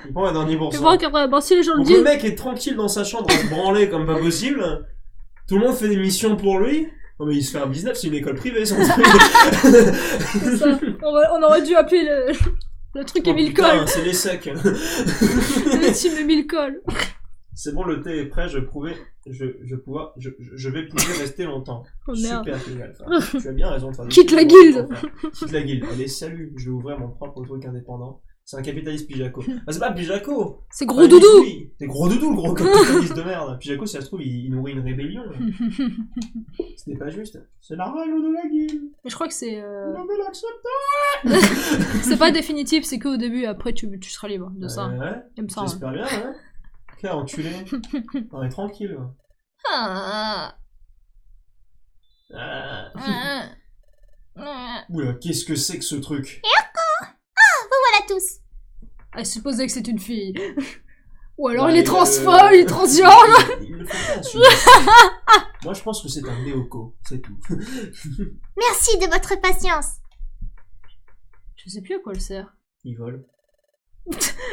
Il prend 90%. Tu vois qu'après, bon, si les gens le Donc le disent... mec est tranquille dans sa chambre à se branler comme pas possible. Tout le monde fait des missions pour lui. Non mais il se fait un business, c'est une école privée son truc. C'est ça. On aurait dû appeler le truc Oh, Émile putain, Cole. c'est les secs. Le team Émile Cole. C'est bon, le thé est prêt, je vais pouvoir rester longtemps. Oh merde. Super génial. Enfin, tu as bien raison de faire des Quitte choses la pour guilde. enfants. Quitte la guilde. Allez, salut, je vais ouvrir mon propre truc indépendant. C'est un capitaliste Pijaco. Ah, c'est pas Pijaco. C'est gros doudou. C'est gros doudou, le gros capitaliste de merde. Pijaco, si ça se trouve, il nourrit une rébellion. Ce n'est pas juste. C'est la règle de la guilde. Mais je crois que c'est... Vous devez l'accepter. c'est pas définitif, c'est qu'au début, après tu seras libre de ça. Ouais, Comme ça. j'espère bien, hein. Quel enculé. On est tranquille. Ah. Ah. Ah. Oula, qu'est-ce que c'est que ce truc? Voilà tous. Elle supposait que c'est une fille. Ou alors Ouais, il est transphobe, il est transgenre. Il le fait pas, celui-là. Moi, je pense que c'est un néoco, c'est tout. Merci de votre patience. Je sais plus à quoi elle sert. Il vole.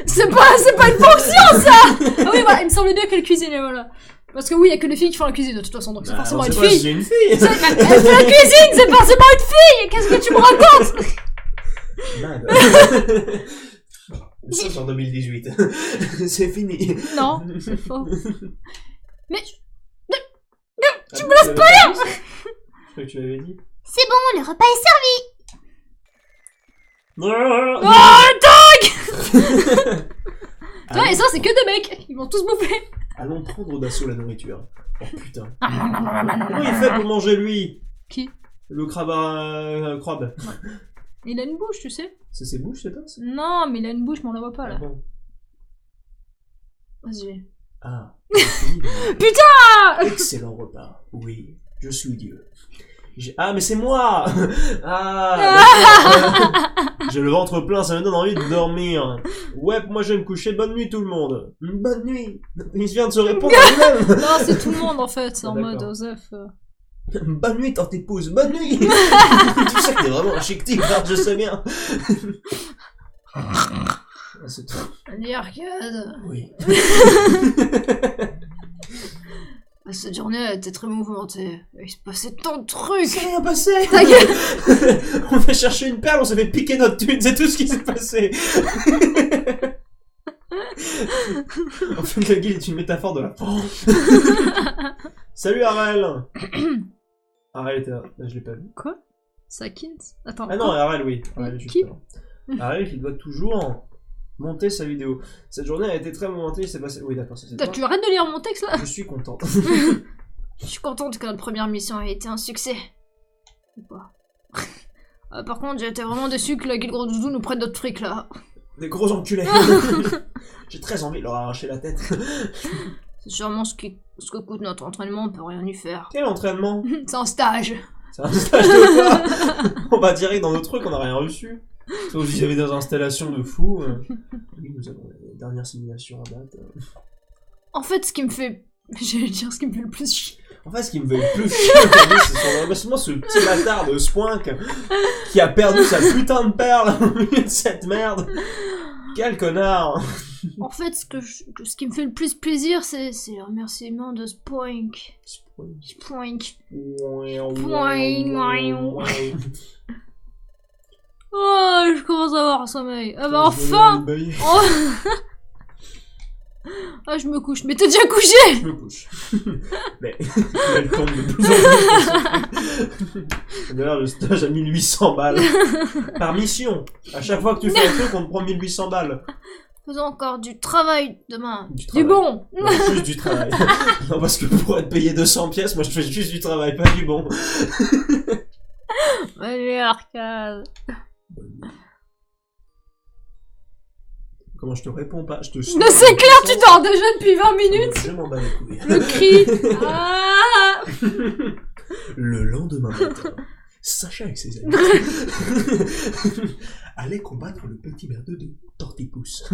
C'est pas une fonction ça. Ah oui, voilà, il me semblait bien qu'elle cuisinait, voilà. Parce que oui, il y a que les filles qui font la cuisine de toute façon, donc c'est forcément une c'est pas fille. si c'est une fille. Elle fait la cuisine, c'est forcément une fille. Qu'est-ce que tu me racontes? Mad. Ça, c'est en 2018. C'est fini. Non, c'est faux. Mais Tu me laisses pas rien. Je crois que tu l'avais dit. C'est bon, le repas est servi. oh, dingue. Toi et ça, c'est que des mecs. Ils vont tous bouffer. Allons prendre d'assaut la nourriture. Oh putain. Comment il fait pour manger lui? Qui? Le crabe. Crabe. Il a une bouche, tu sais. C'est ses bouches, c'est ça? Non, mais il a une bouche, mais on la voit pas là. Ah bon. Vas-y. Ah. Putain! Excellent repas. Oui, je suis Dieu. Ah, mais c'est moi. Ah, d'accord. J'ai le ventre plein, ça me donne envie de dormir. Ouais, moi je vais me coucher, bonne nuit tout le monde. Bonne nuit. Il vient de se répondre à lui-même. Non, c'est tout le monde en fait, c'est en D'accord. mode Osef. Bonne nuit, tante épouse, bonne nuit. Tu sais que t'es vraiment un chic type, hein, je sais bien. Ah, c'est tout. Allez, arcade. Oui. Cette journée a été très mouvementée. Il se passait tant de trucs. C'est rien passé. Ta gueule. On a cherché une perle, on s'est fait piquer notre thune, c'est tout ce qui s'est passé. En fait, le guide est une métaphore de la France. Salut Arel. Arel était là, je l'ai pas vu. Quoi? Sakins? Attends. Ah non, Arel, oui. Arel, juste Qui? avant. Arel qui doit toujours monter sa vidéo. Cette journée a été très mouvementée, il s'est passé... Oui, d'accord, ça c'est Putain, toi. tu arrêtes de lire mon texte là? Je suis contente. Je suis contente que notre première mission ait été un succès. Ou pas. Par contre, j'ai été vraiment déçu que la guilde Gros Doudou nous prenne notre fric là. Des gros enculés. J'ai très envie de leur arracher la tête. C'est sûrement ce que coûte notre entraînement, on peut rien y faire. Quel entraînement? C'est un stage. C'est un stage de quoi? On va direct dans nos trucs, on n'a rien reçu. Sauf si j'avais des installations de fou. Oui, nous avons les dernières simulations en date. En fait, ce qui me fait... J'allais dire ce qui me fait le plus chier. En fait, ce qui me fait le plus chier aujourd'hui, c'est seulement ce petit bâtard de Spoink qui a perdu sa putain de perle au milieu de cette merde. Quel connard! En fait, ce qui me fait le plus plaisir, c'est les remerciements de Spoink. Spoink. Oh, je commence à avoir un sommeil. Ah bah enfin! Oh. Ah, je me couche. Mais t'es déjà couché! Je me couche. Mais elle tombe de plus en plus. D'ailleurs, le stage a 1800 balles. Par mission. À chaque fois que tu fais un truc, on te prend 1800 balles. Faisons encore du travail demain. Du bon! Non, juste du travail. Non, parce que pour être payé 200 pièces, moi je fais juste du travail, pas du bon. Allez, arcade. Comment je te réponds pas? Je te Mais c'est clair, tu dors déjà depuis 20 minutes! Je m'en bats les couilles. Le cri! Ah. Le lendemain matin, Sacha et ses amis allaient combattre le petit merdeux de Tortipousse.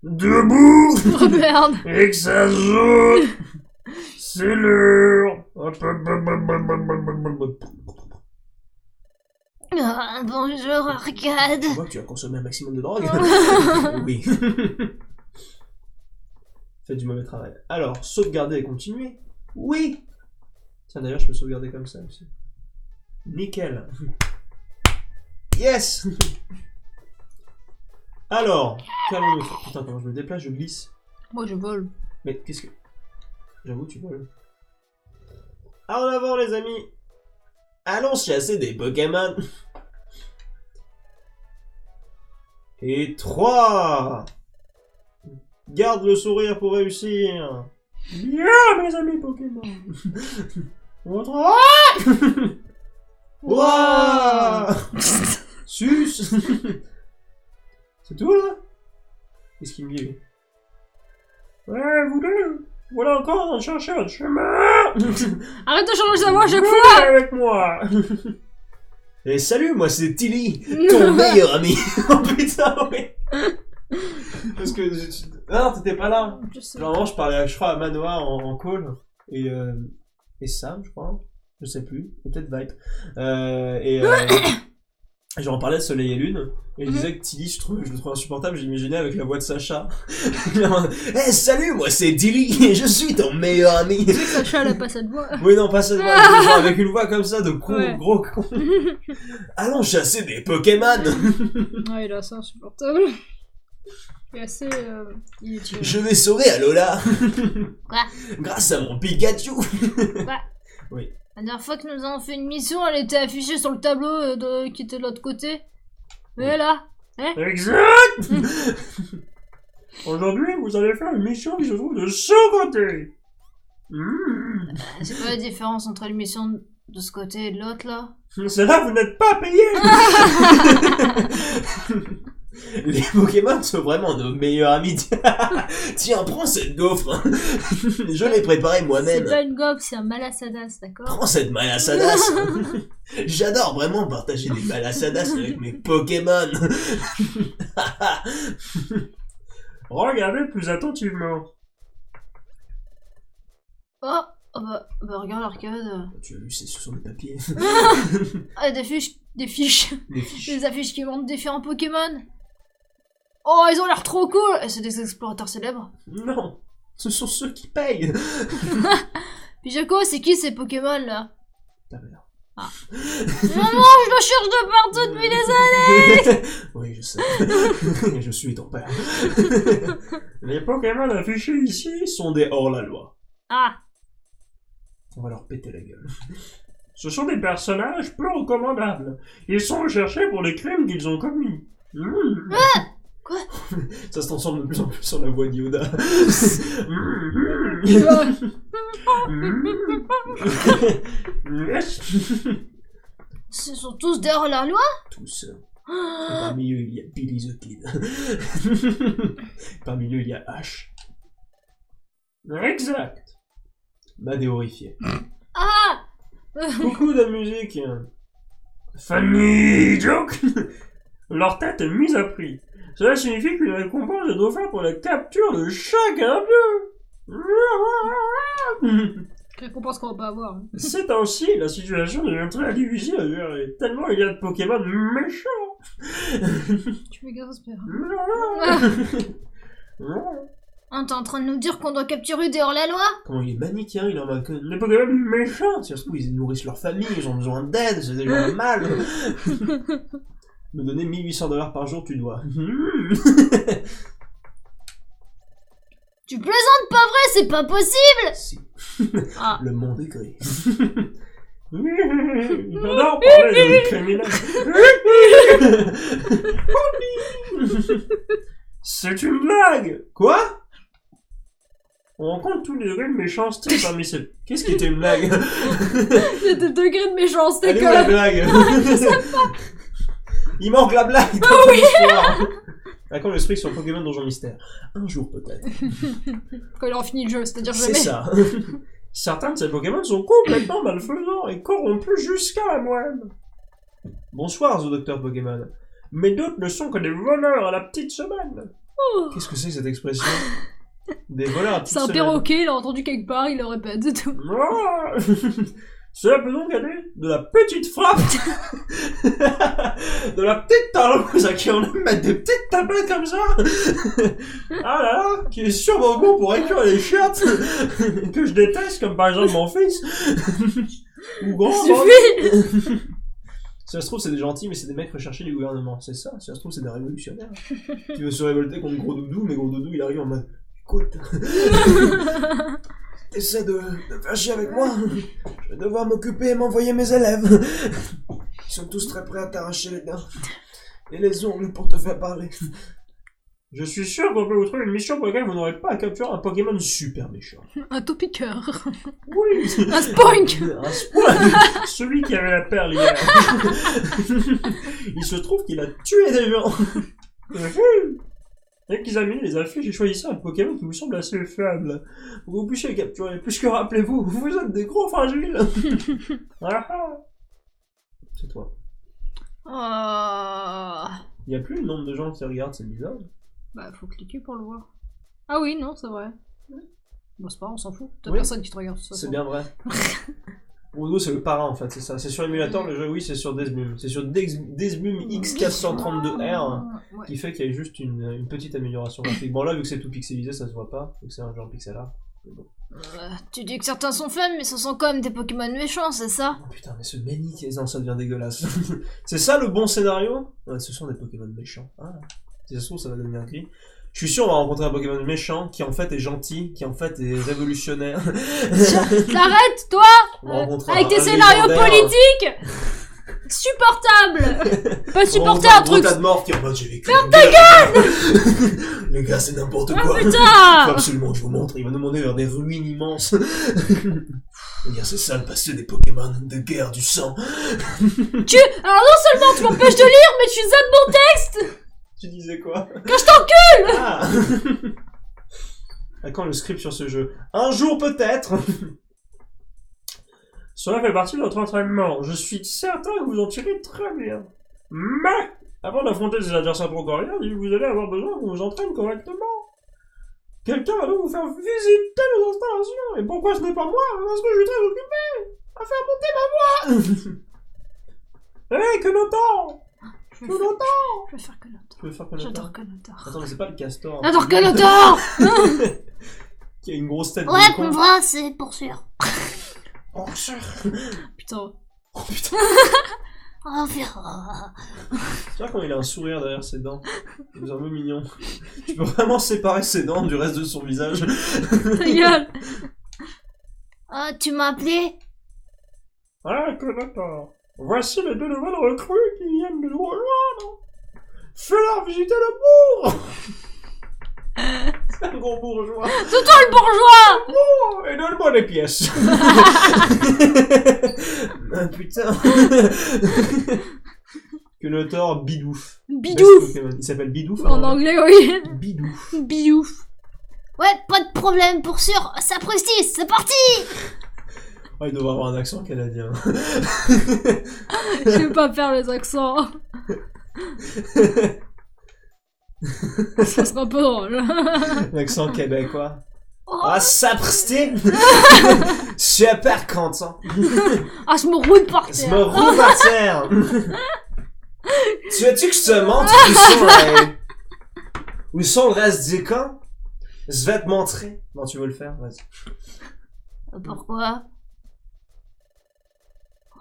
Debout! Oh merde! Et que ça joue! C'est l'heure! Bonjour, Arcade. Tu vois que tu as consommé un maximum de drogue? Oui. Faites du mauvais travail. Alors, sauvegarder et continuer? Oui! Tiens, d'ailleurs, je peux sauvegarder comme ça aussi. Nickel. Yes! Alors, calmons-nous. Putain, quand je me déplace, je glisse. Moi, je vole. Mais qu'est-ce que... J'avoue, tu voles. En avant, les amis! Allons chasser des Pokémon! Et 3! Garde le sourire pour réussir! Bien, mes amis Pokémon! 3! Ouah! Sus! C'est tout, là? Qu'est-ce qu'il me dit? Ouais, vous deux! Voilà encore, chercher un chemin! Arrête de changer sa voix à chaque Venez fois! avec moi! Et salut, moi c'est Tilly, ton meilleur ami! Oh putain, oui! Parce que... Ah non, t'étais pas là! Je sais Normalement, je parlais, je crois, à Manoa en call, et Sam, je crois. Je sais plus, peut-être Vibe. J'en parlais de Soleil et Lune, et je disais que Tilly, je le trouvais insupportable, j'imaginais avec la voix de Sacha. Hey, salut, moi c'est Tilly, et je suis ton meilleur ami. que Sacha, elle a pas cette voix. Oui, non, pas cette voix, genre avec une voix comme ça de con, Ouais. gros con. Allons chasser des Pokémon. Ouais, il est assez insupportable. Il est assez inutile. Je vais sauver Alola. Quoi? Grâce à mon Pikachu. Quoi? Oui. La dernière fois que nous avons fait une mission, elle était affichée sur le tableau qui était de l'autre côté. Mais là, Exact. Aujourd'hui, vous allez faire une mission qui se trouve de ce côté. c'est quoi la différence entre une mission de ce côté et de l'autre là? C'est là, vous n'êtes pas payé. Les Pokémon sont vraiment nos meilleurs amis. Tiens, prends cette gaufre. Je l'ai préparée C'est moi-même. pas une gobe, c'est un Malasadas, d'accord? Prends cette Malasadas. J'adore vraiment partager des Malasadas avec mes Pokémon. Regardez plus attentivement. Oh, bah regarde l'arcade. Tu as lu, c'est sur des papiers. Ah, des fiches. Des fiches. Des affiches qui montrent différents Pokémon. Oh, ils ont l'air trop cool. Et c'est des explorateurs célèbres. Non, ce sont ceux qui payent. Puis Jaco, c'est qui ces Pokémon là? Ta mère. Ah. Maman, je le cherche de partout depuis des années. Oui, je sais. Je suis ton père. Les Pokémon affichés ici sont des hors-la-loi. Ah. On va leur péter la gueule. Ce sont des personnages peu recommandables. Ils sont recherchés pour les crimes qu'ils ont commis. Quoi? Ça se transforme de plus en plus sur la voix d'Yoda. Ce sont tous des hors-la-loi? Tous. Et parmi eux, il y a Billy the Kid. Parmi eux, il y a Ash. Exact. Mad est horrifié. Ah. Beaucoup de musique. Funny joke. Leur tête est mise à prix. Cela signifie qu'une récompense est offerte pour la capture de chaque impieux. Récompense qu'on va pas avoir. C'est ainsi, la situation devient très difficile à gérer, tellement il y a de Pokémon méchants. Tu m'exaspères. On t'es en train de nous dire qu'on doit capturer des hors-la-loi? Comment il est manichéen, il en a que les Pokémon méchants. Si ça se trouve, ils nourrissent leur famille, ils ont besoin d'aide, c'est des gens mal. Me donner $1800 par jour, tu dois. Tu plaisantes pas vrai, c'est pas possible! Si. Ah. Le monde est gris. J'adore parler de criminels. C'est une blague. Quoi? On rencontre tous les degrés de méchanceté parmi ces... Qu'est-ce qui était une blague? Il y a des degrés de méchanceté Elle est où quand la même. blague? Je sais pas. Il manque la blague dans ton histoire. À quand le sprint sur Pokémon Donjon Mystère? Un jour peut-être. Quand il en finit le jeu, c'est-à-dire C'est jamais. ça. Certains de ces Pokémon sont complètement malfaisants et corrompus jusqu'à la moelle. Bonsoir, The Docteur Pokémon. Mais d'autres ne sont que des voleurs à la petite semaine. Oh. Qu'est-ce que c'est que cette expression? Des voleurs à petite C'est un semaine. perroquet, il a entendu quelque part, il le répète, c'est tout. Ah. Cela peut donc aller de la petite frappe, de la petite tarlouse à qui on aime mettre des petites tablettes comme ça, ah là là, qui est sûrement bon pour écrire les chiottes, que je déteste, comme par exemple mon fils, ou grand. Suffit. Si ça se trouve, c'est des gentils, mais c'est des mecs recherchés du gouvernement, c'est ça. Si ça se trouve, c'est des révolutionnaires qui veulent se révolter contre Gros Doudou, mais Gros Doudou, il arrive en mode, écoute... Essaie de faire chier avec moi. Je vais devoir m'occuper et m'envoyer mes élèves. Ils sont tous très prêts à t'arracher les dents et les ongles pour te faire parler. Je suis sûr qu'on peut vous trouver une mission pour laquelle vous n'aurez pas à capturer un Pokémon super méchant. Un topiqueur. Oui. Un spoink. Un spoink. Celui qui avait la perle hier. Il se trouve qu'il a tué des gens. Dès qu'ils examinez les affiches et choisissez un Pokémon qui vous semble assez faible, pour que vous puissiez le capturer. Puisque rappelez-vous, vous êtes des gros fragiles. Ah ah. C'est toi. Il n'y a plus le nombre de gens qui regardent, c'est bizarre. Bah, faut cliquer pour le voir. Ah oui, non, c'est vrai. Bon, c'est pas grave, on s'en fout. T'as Oui. personne qui te regarde, de toute façon. C'est bien vrai. Rodo, c'est le parrain en fait, c'est ça. C'est sur émulateur, le jeu, oui, c'est sur Desmum. C'est sur Desmum X432R. Ouais. Qui fait qu'il y a juste une petite amélioration graphique. Bon là, vu que c'est tout pixelisé, ça se voit pas, vu que c'est un genre pixel art. Mais bon. Tu dis que certains sont faibles, mais ce sont quand même des Pokémon méchants, c'est ça? Oh putain, mais ce Manic, non, ça devient dégueulasse. C'est ça le bon scénario? Ouais, ce sont des Pokémon méchants. Ah, si ça se trouve, ça va devenir gris. Je suis sûr, on va rencontrer un Pokémon méchant qui en fait est gentil, qui en fait est révolutionnaire. T'arrêtes, toi On va rencontrer avec tes un scénarios légendaire. politiques supportable. Pas On supporter va un truc. rencontrer un tas de morts qui en mode j'ai vécu. Ferme ta gueule. Les gars, c'est n'importe quoi. putain. Faut absolument que je vous montre. Il va nous demander vers des ruines immenses. Il va dire c'est ça le passé des Pokémon, de guerre, du sang. Alors non seulement tu m'empêches de lire, mais tu zappes mon texte. Tu disais quoi? Que je t'encule! Ah. À quand le script sur ce jeu? Un jour peut-être. Cela fait partie de notre entraînement. Je suis certain que vous en tirez très bien. Mais, avant d'affronter des adversaires progroriens, vous allez avoir besoin qu'on vous entraîne correctement. Quelqu'un va donc vous faire visiter nos installations. Et pourquoi ce n'est pas moi? Parce que je suis très occupé à faire monter ma voix. Hé, Kenotor! Kenotor! Je vais faire Kenotor. Tu veux faire Kenotor? J'adore Kenotor. Attends, mais c'est pas le castor. J'adore Kenotor! Qui a une grosse tête de Ouais, con. on va, c'est pour sûr. Oh, cher. Putain. Oh putain. On verra. Tu vois quand il a un sourire derrière ses dents. C'est un peu mignon. Tu peux vraiment séparer ses dents du reste de son visage. Ta gueule! Tu m'as appelé? Ah, Kenotor. Voici les deux nouvelles recrues qui viennent de nous rejoindre. Fais-leur visiter le bourg. C'est un gros bourgeois. C'est toi le bourgeois! Oh, et donne-moi des pièces. Ah, putain. Kenotor Bidouf. Bidouf! Il s'appelle Bidouf En anglais, oui. Bidouf. Bidouf. Ouais, pas de problème, pour sûr. Sapristi, c'est parti! Oh, il doit avoir un accent canadien. Je vais pas faire les accents. Ça sera un peu drôle. L'accent québécois. Oh, Ah, sapristi! Super content. Ah, je me roule par Je terre. me roule par terre. Tu veux-tu que je te montre où sont le reste du camp? Je vais te montrer. Non, tu veux le faire? Vas-y. pourquoi?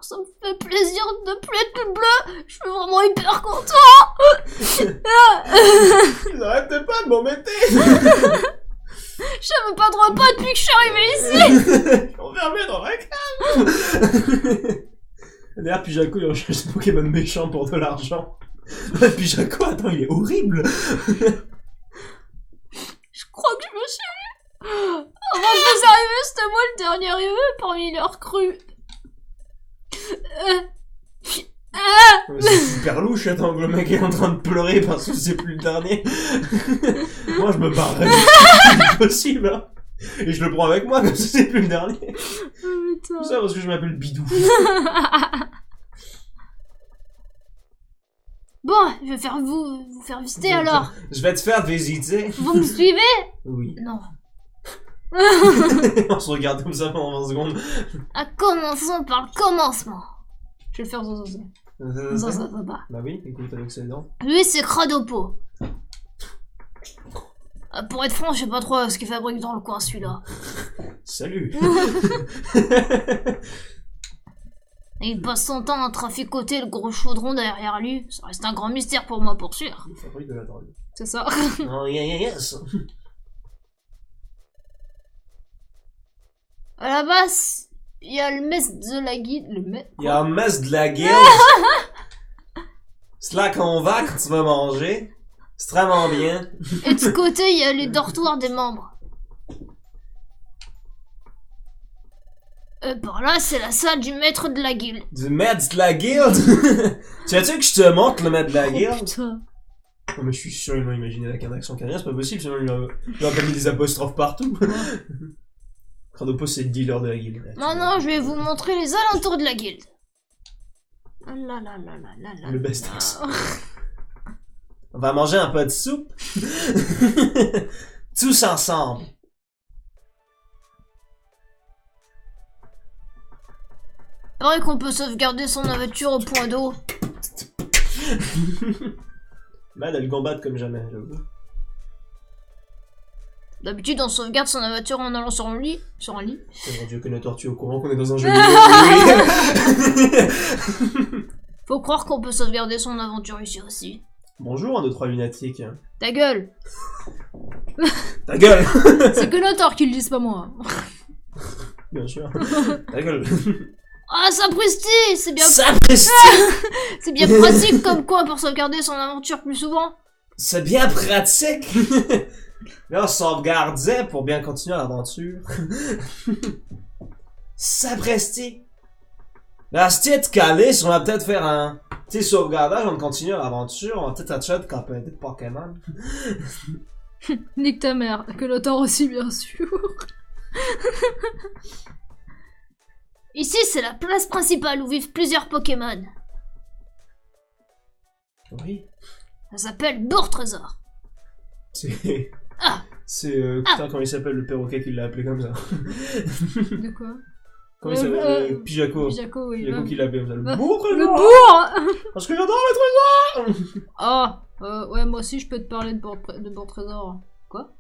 Ça me fait plaisir de plus être bleu. Je suis vraiment hyper content. Ils arrêtent pas de m'embêter. J'avais pas de repas depuis que je suis arrivée ici. Ils sont enfermés dans la cave. D'ailleurs, Pijaco, il recherche des Pokémon méchants pour de l'argent. Pijaco, attends, il est horrible. Je crois que je me suis... Avant que vous arriviez, c'était moi le dernier arrivé parmi les recrues. C'est super louche, attends, le mec est en train de pleurer parce que c'est plus le dernier. Moi, je me barrerais. C'est possible, hein. Et je le prends avec moi comme si c'est plus le dernier. Oh, putain. Tout ça parce que je m'appelle Bidou. Bon, je vais faire vous faire visiter alors. Je vais te faire visiter. Vous me suivez? Oui. Non. On se regarde comme ça pendant 20 secondes. Commençons par le commencement. Je vais le faire zozozo. Bah oui, écoute avec ses dents. Lui, c'est Cradopo. Pour être franc, je sais pas trop ce qu'il fabrique dans le coin, celui-là. Salut. Et il passe son temps à traficoter le gros chaudron derrière lui. Ça reste un grand mystère pour moi, pour sûr. Il fabrique de la drogue. C'est ça. Oh, yes. À la base, il y a le mess de la guide. Il y a un mess de la guilde. C'est là qu'on va quand tu vas manger. C'est vraiment bien. Et de ce côté, il y a les dortoirs des membres. Par là, c'est la salle du maître de la guilde. Du maître de la guilde. Tu as-tu que je te montre le maître de la Oh, guilde? putain. Non mais je suis sûr ils l'ont imaginé avec un accent canadien, c'est pas possible, sinon il a pas mis des apostrophes partout. Cradopo c'est le dealer de la guilde. Maintenant, je vais vous montrer les alentours de la guilde. Ah là là là là là là. Le best-ass. On va manger un peu de soupe. Tous ensemble. Pareil qu'on peut sauvegarder son aventure au point d'eau. Mad elle gambatte comme jamais, j'avoue. D'habitude, on sauvegarde son aventure en allant sur un lit. Sur un lit. Mon dieu, que notre tortue au courant qu'on est dans un jeu vidéo. Faut croire qu'on peut sauvegarder son aventure ici aussi. Bonjour, 1, 2, 3 lunatiques. Ta gueule. Ta gueule. C'est que Notor qui le dit, c'est pas moi. Bien sûr. Ta gueule. Ah, sapristi. C'est bien... Sapristi. C'est bien pratique comme quoi pour sauvegarder son aventure plus souvent. C'est bien pratique. Là, on sauvegardait pour bien continuer l'aventure. Sapristi. Restez calés, on va peut-être faire un petit sauvegardage, on continue l'aventure, on va peut-être acheter quand peut être Pokémon. Nique ta mère, que l'auteur aussi, bien sûr. Ici, c'est la place principale où vivent plusieurs Pokémon. Oui. Ça s'appelle Bourg-Trésor. C'est... Ah. C'est... putain, comment il s'appelle le perroquet qui l'a appelé comme ça. De quoi? Comment il s'appelle Pijaco. Pijaco, oui. Pijaco qui l'a appelé comme ça. Le Le bourg-trésor. bourg. Parce que j'adore le trésor. Ah, ouais, moi aussi je peux te parler de Bourg-Trésor. Quoi?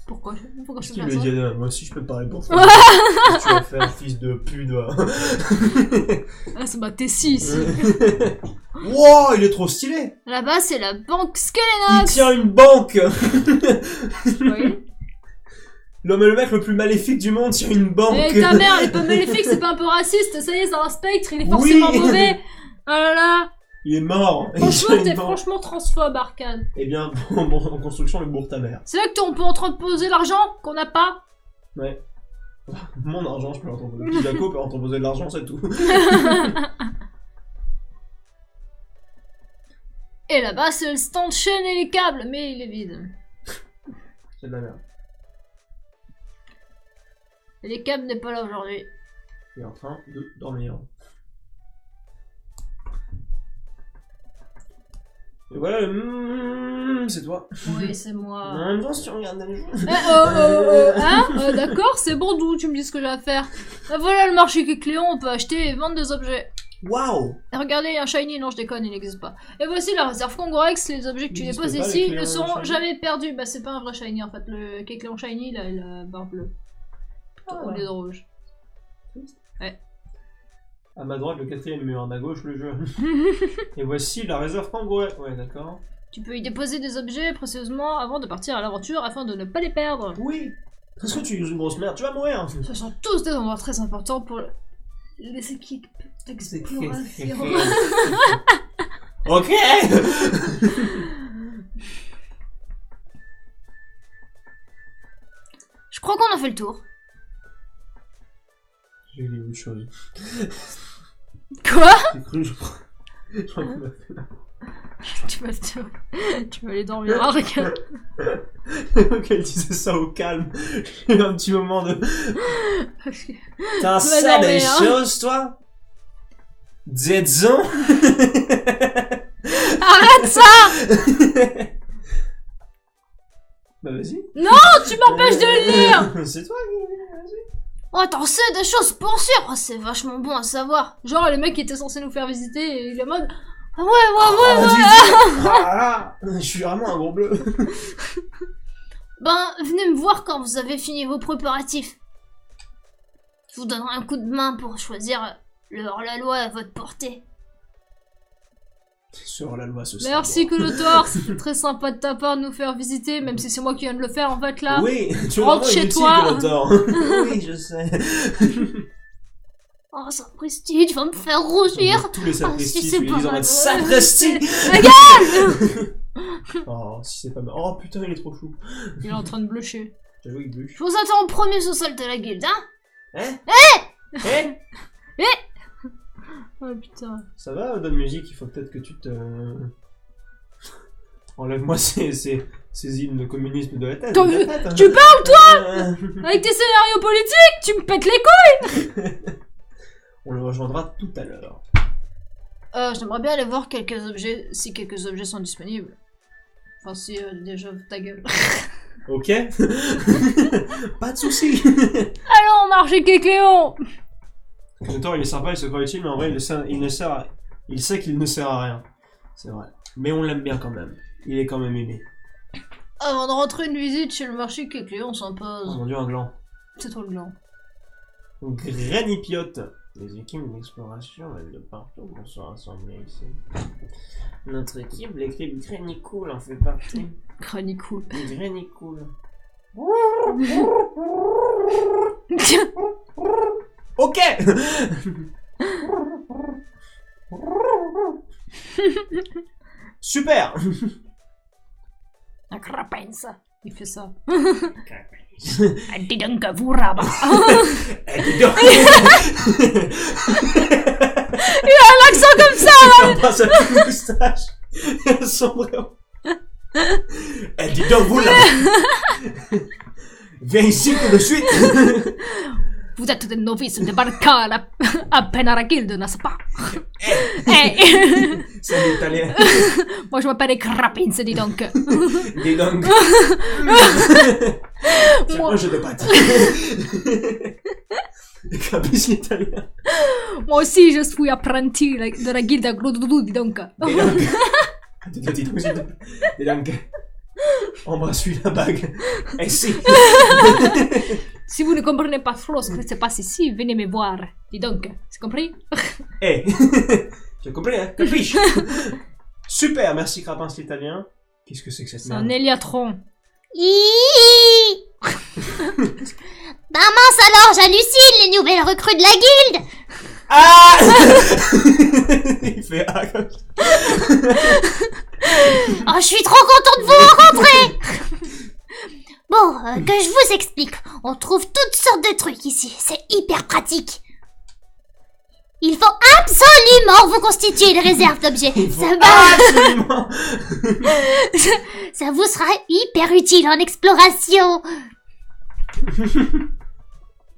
Pourquoi je Qu'est-ce peux qu'il faire lui ça? dit moi aussi je peux te parler pour ça. Qu'est-ce que tu vas faire, fils de pute, va. Ah, c'est ma T6 ici. Wow, il est trop stylé. Là-bas, c'est la banque Il Skelenox. tient une banque. Oui. L'homme et le mec le plus maléfique du monde tient une banque. Eh ta mère, il est pas maléfique, c'est pas un peu raciste, ça y est, c'est un spectre, il est forcément Oui. mauvais. Oh là là. Il est mort. Il Franchement, tient t'es une banque. franchement transphobe, Arcane. Eh bien, bon, en construction, le bourg ta mère. C'est là que on peut entreposer l'argent qu'on n'a pas. Ouais. Mon argent, je peux l'entreposer. Pijaco peut entreposer de l'argent, c'est tout. Et là-bas, c'est le stand chaîne et les câbles, mais il est vide. C'est de la merde. Et les câbles n'est pas là aujourd'hui. Il est en train de dormir. Et voilà, c'est toi. Oui, c'est moi. En même temps, si tu regardes les jeux. Hein d'accord, c'est bon d'où tu me dis ce que j'ai à faire. Voilà le marché qui est Cléon, on peut acheter et vendre des objets. Waouh! Et regardez, il y a un shiny, non je déconne, il n'existe pas. Et voici la réserve Congorex, les objets que tu Il déposes existe pas, ici les ne Cléon seront shiny jamais perdus. Bah c'est pas un vrai shiny en fait, le Cléon shiny, là, il a la barre bleue. Au lieu de rouge. À ma droite, le quatrième mur, à ma gauche, le jeu. Et voici la réserve Kangouret. Ouais, d'accord. Tu peux y déposer des objets précieusement avant de partir à l'aventure afin de ne pas les perdre. Oui! Est-ce que tu uses une grosse merde? Tu vas mourir! Ce sont tous des endroits très importants pour les équipes d'exploration. Ok! Je crois qu'on a fait le tour. J'ai lu une chose. Quoi? J'ai cru, je crois qu'on a fait là. Tu vas aller dormir, hein, regarde. Ok, elle disait ça au calme. J'ai eu un petit moment de. T'en Tu vas sais des dormir, hein. choses, toi? Disons! Arrête ça! Bah vas-y. Tu m'empêches de lire! C'est toi qui. Vas-y. Oh, t'en sais des choses pour sûr. Oh, c'est vachement bon à savoir. Genre, le mec qui était censé nous faire visiter, et il est en mode. Ah ouais. Ah, je suis vraiment un gros bleu. Ben, venez me voir quand vous avez fini vos préparatifs. Je vous donnerai un coup de main pour choisir le hors-la-loi à votre portée. Sur la loi, ce sera Merci, bon. Colotor, c'était très sympa de ta part de nous faire visiter, même si c'est moi qui viens de le faire en fait là. Oui, tu es Rentre vraiment chez inutile, toi. Colotor. Oui, je sais. Oh, sapristi, tu vas me faire rougir. Tous les sapristis, si c'est tu les pas dis en mal. mode sapristi. Regarde! Oh, si c'est pas mal. Oh putain, il est trop chou. Il est en train de blusher. J'avoue, il bûche. Je vous attends en premier sous-sol de la guilde, hein. Hein? Eh? Oh putain. Ça va, Donne Musique, il faut peut-être que tu te... Enlève-moi ces hymnes de communisme de la tête. Comme- de la tête, hein. tu parles, toi? Avec tes scénarios politiques, tu me pètes les couilles! On le rejoindra tout à l'heure. J'aimerais bien aller voir quelques objets, si quelques objets sont disponibles. Enfin, si, déjà, ta gueule. Ok? Pas de soucis. Allons, marcher Kécléon! Colotor, il est sympa, il se croit utile, mais en vrai, il sait qu'il ne sert à rien. C'est vrai. Mais on l'aime bien quand même. Il est quand même aimé. Avant de rentrer une visite chez le marché Kécléon, on s'impose. Oh mon dieu, un gland. C'est toi le gland. Granipiote. Les équipes d'exploration viennent de partout pour se rassembler ici. Notre équipe, l'équipe Granicool, en fait partie. Granicool. Granicool. Ok. Super. La crapenza. Il fait ça. Dis donc, vous rabat. Dis donc. L'accent comme ça. Il embrasse sa petite moustache et un sombrero. Dis donc, vous là. Viens ici tout de suite. Vous êtes des novices débarqués à peine à la guilde, n'est-ce pas? C'est l'italien. Moi, je m'appelle Crapins, dis donc. Dis donc. Moi, je te bats. Crapins l'italien. Moi aussi, je suis apprenti de la guilde à Gloudoudou, dis donc. Dis donc. Embrasse-lui la bague. Et si. Si vous ne comprenez pas trop ce qui se passe ici, venez me voir. Dis donc, c'est compris? Tu as compris, hein? Capiche? Super, merci Crapins l'italien. Qu'est-ce que c'est que cette C'est merde? un héliatron. Bah mince alors, j'hallucine les nouvelles recrues de la guilde. Ah. Il fait ah comme ça. Oh, je suis trop contente de vous rencontrer. Bon, que je vous explique. On trouve toutes sortes de trucs ici. C'est hyper pratique. Il faut absolument vous constituer une réserve d'objets. Absolument. Ça vous sera hyper utile en exploration.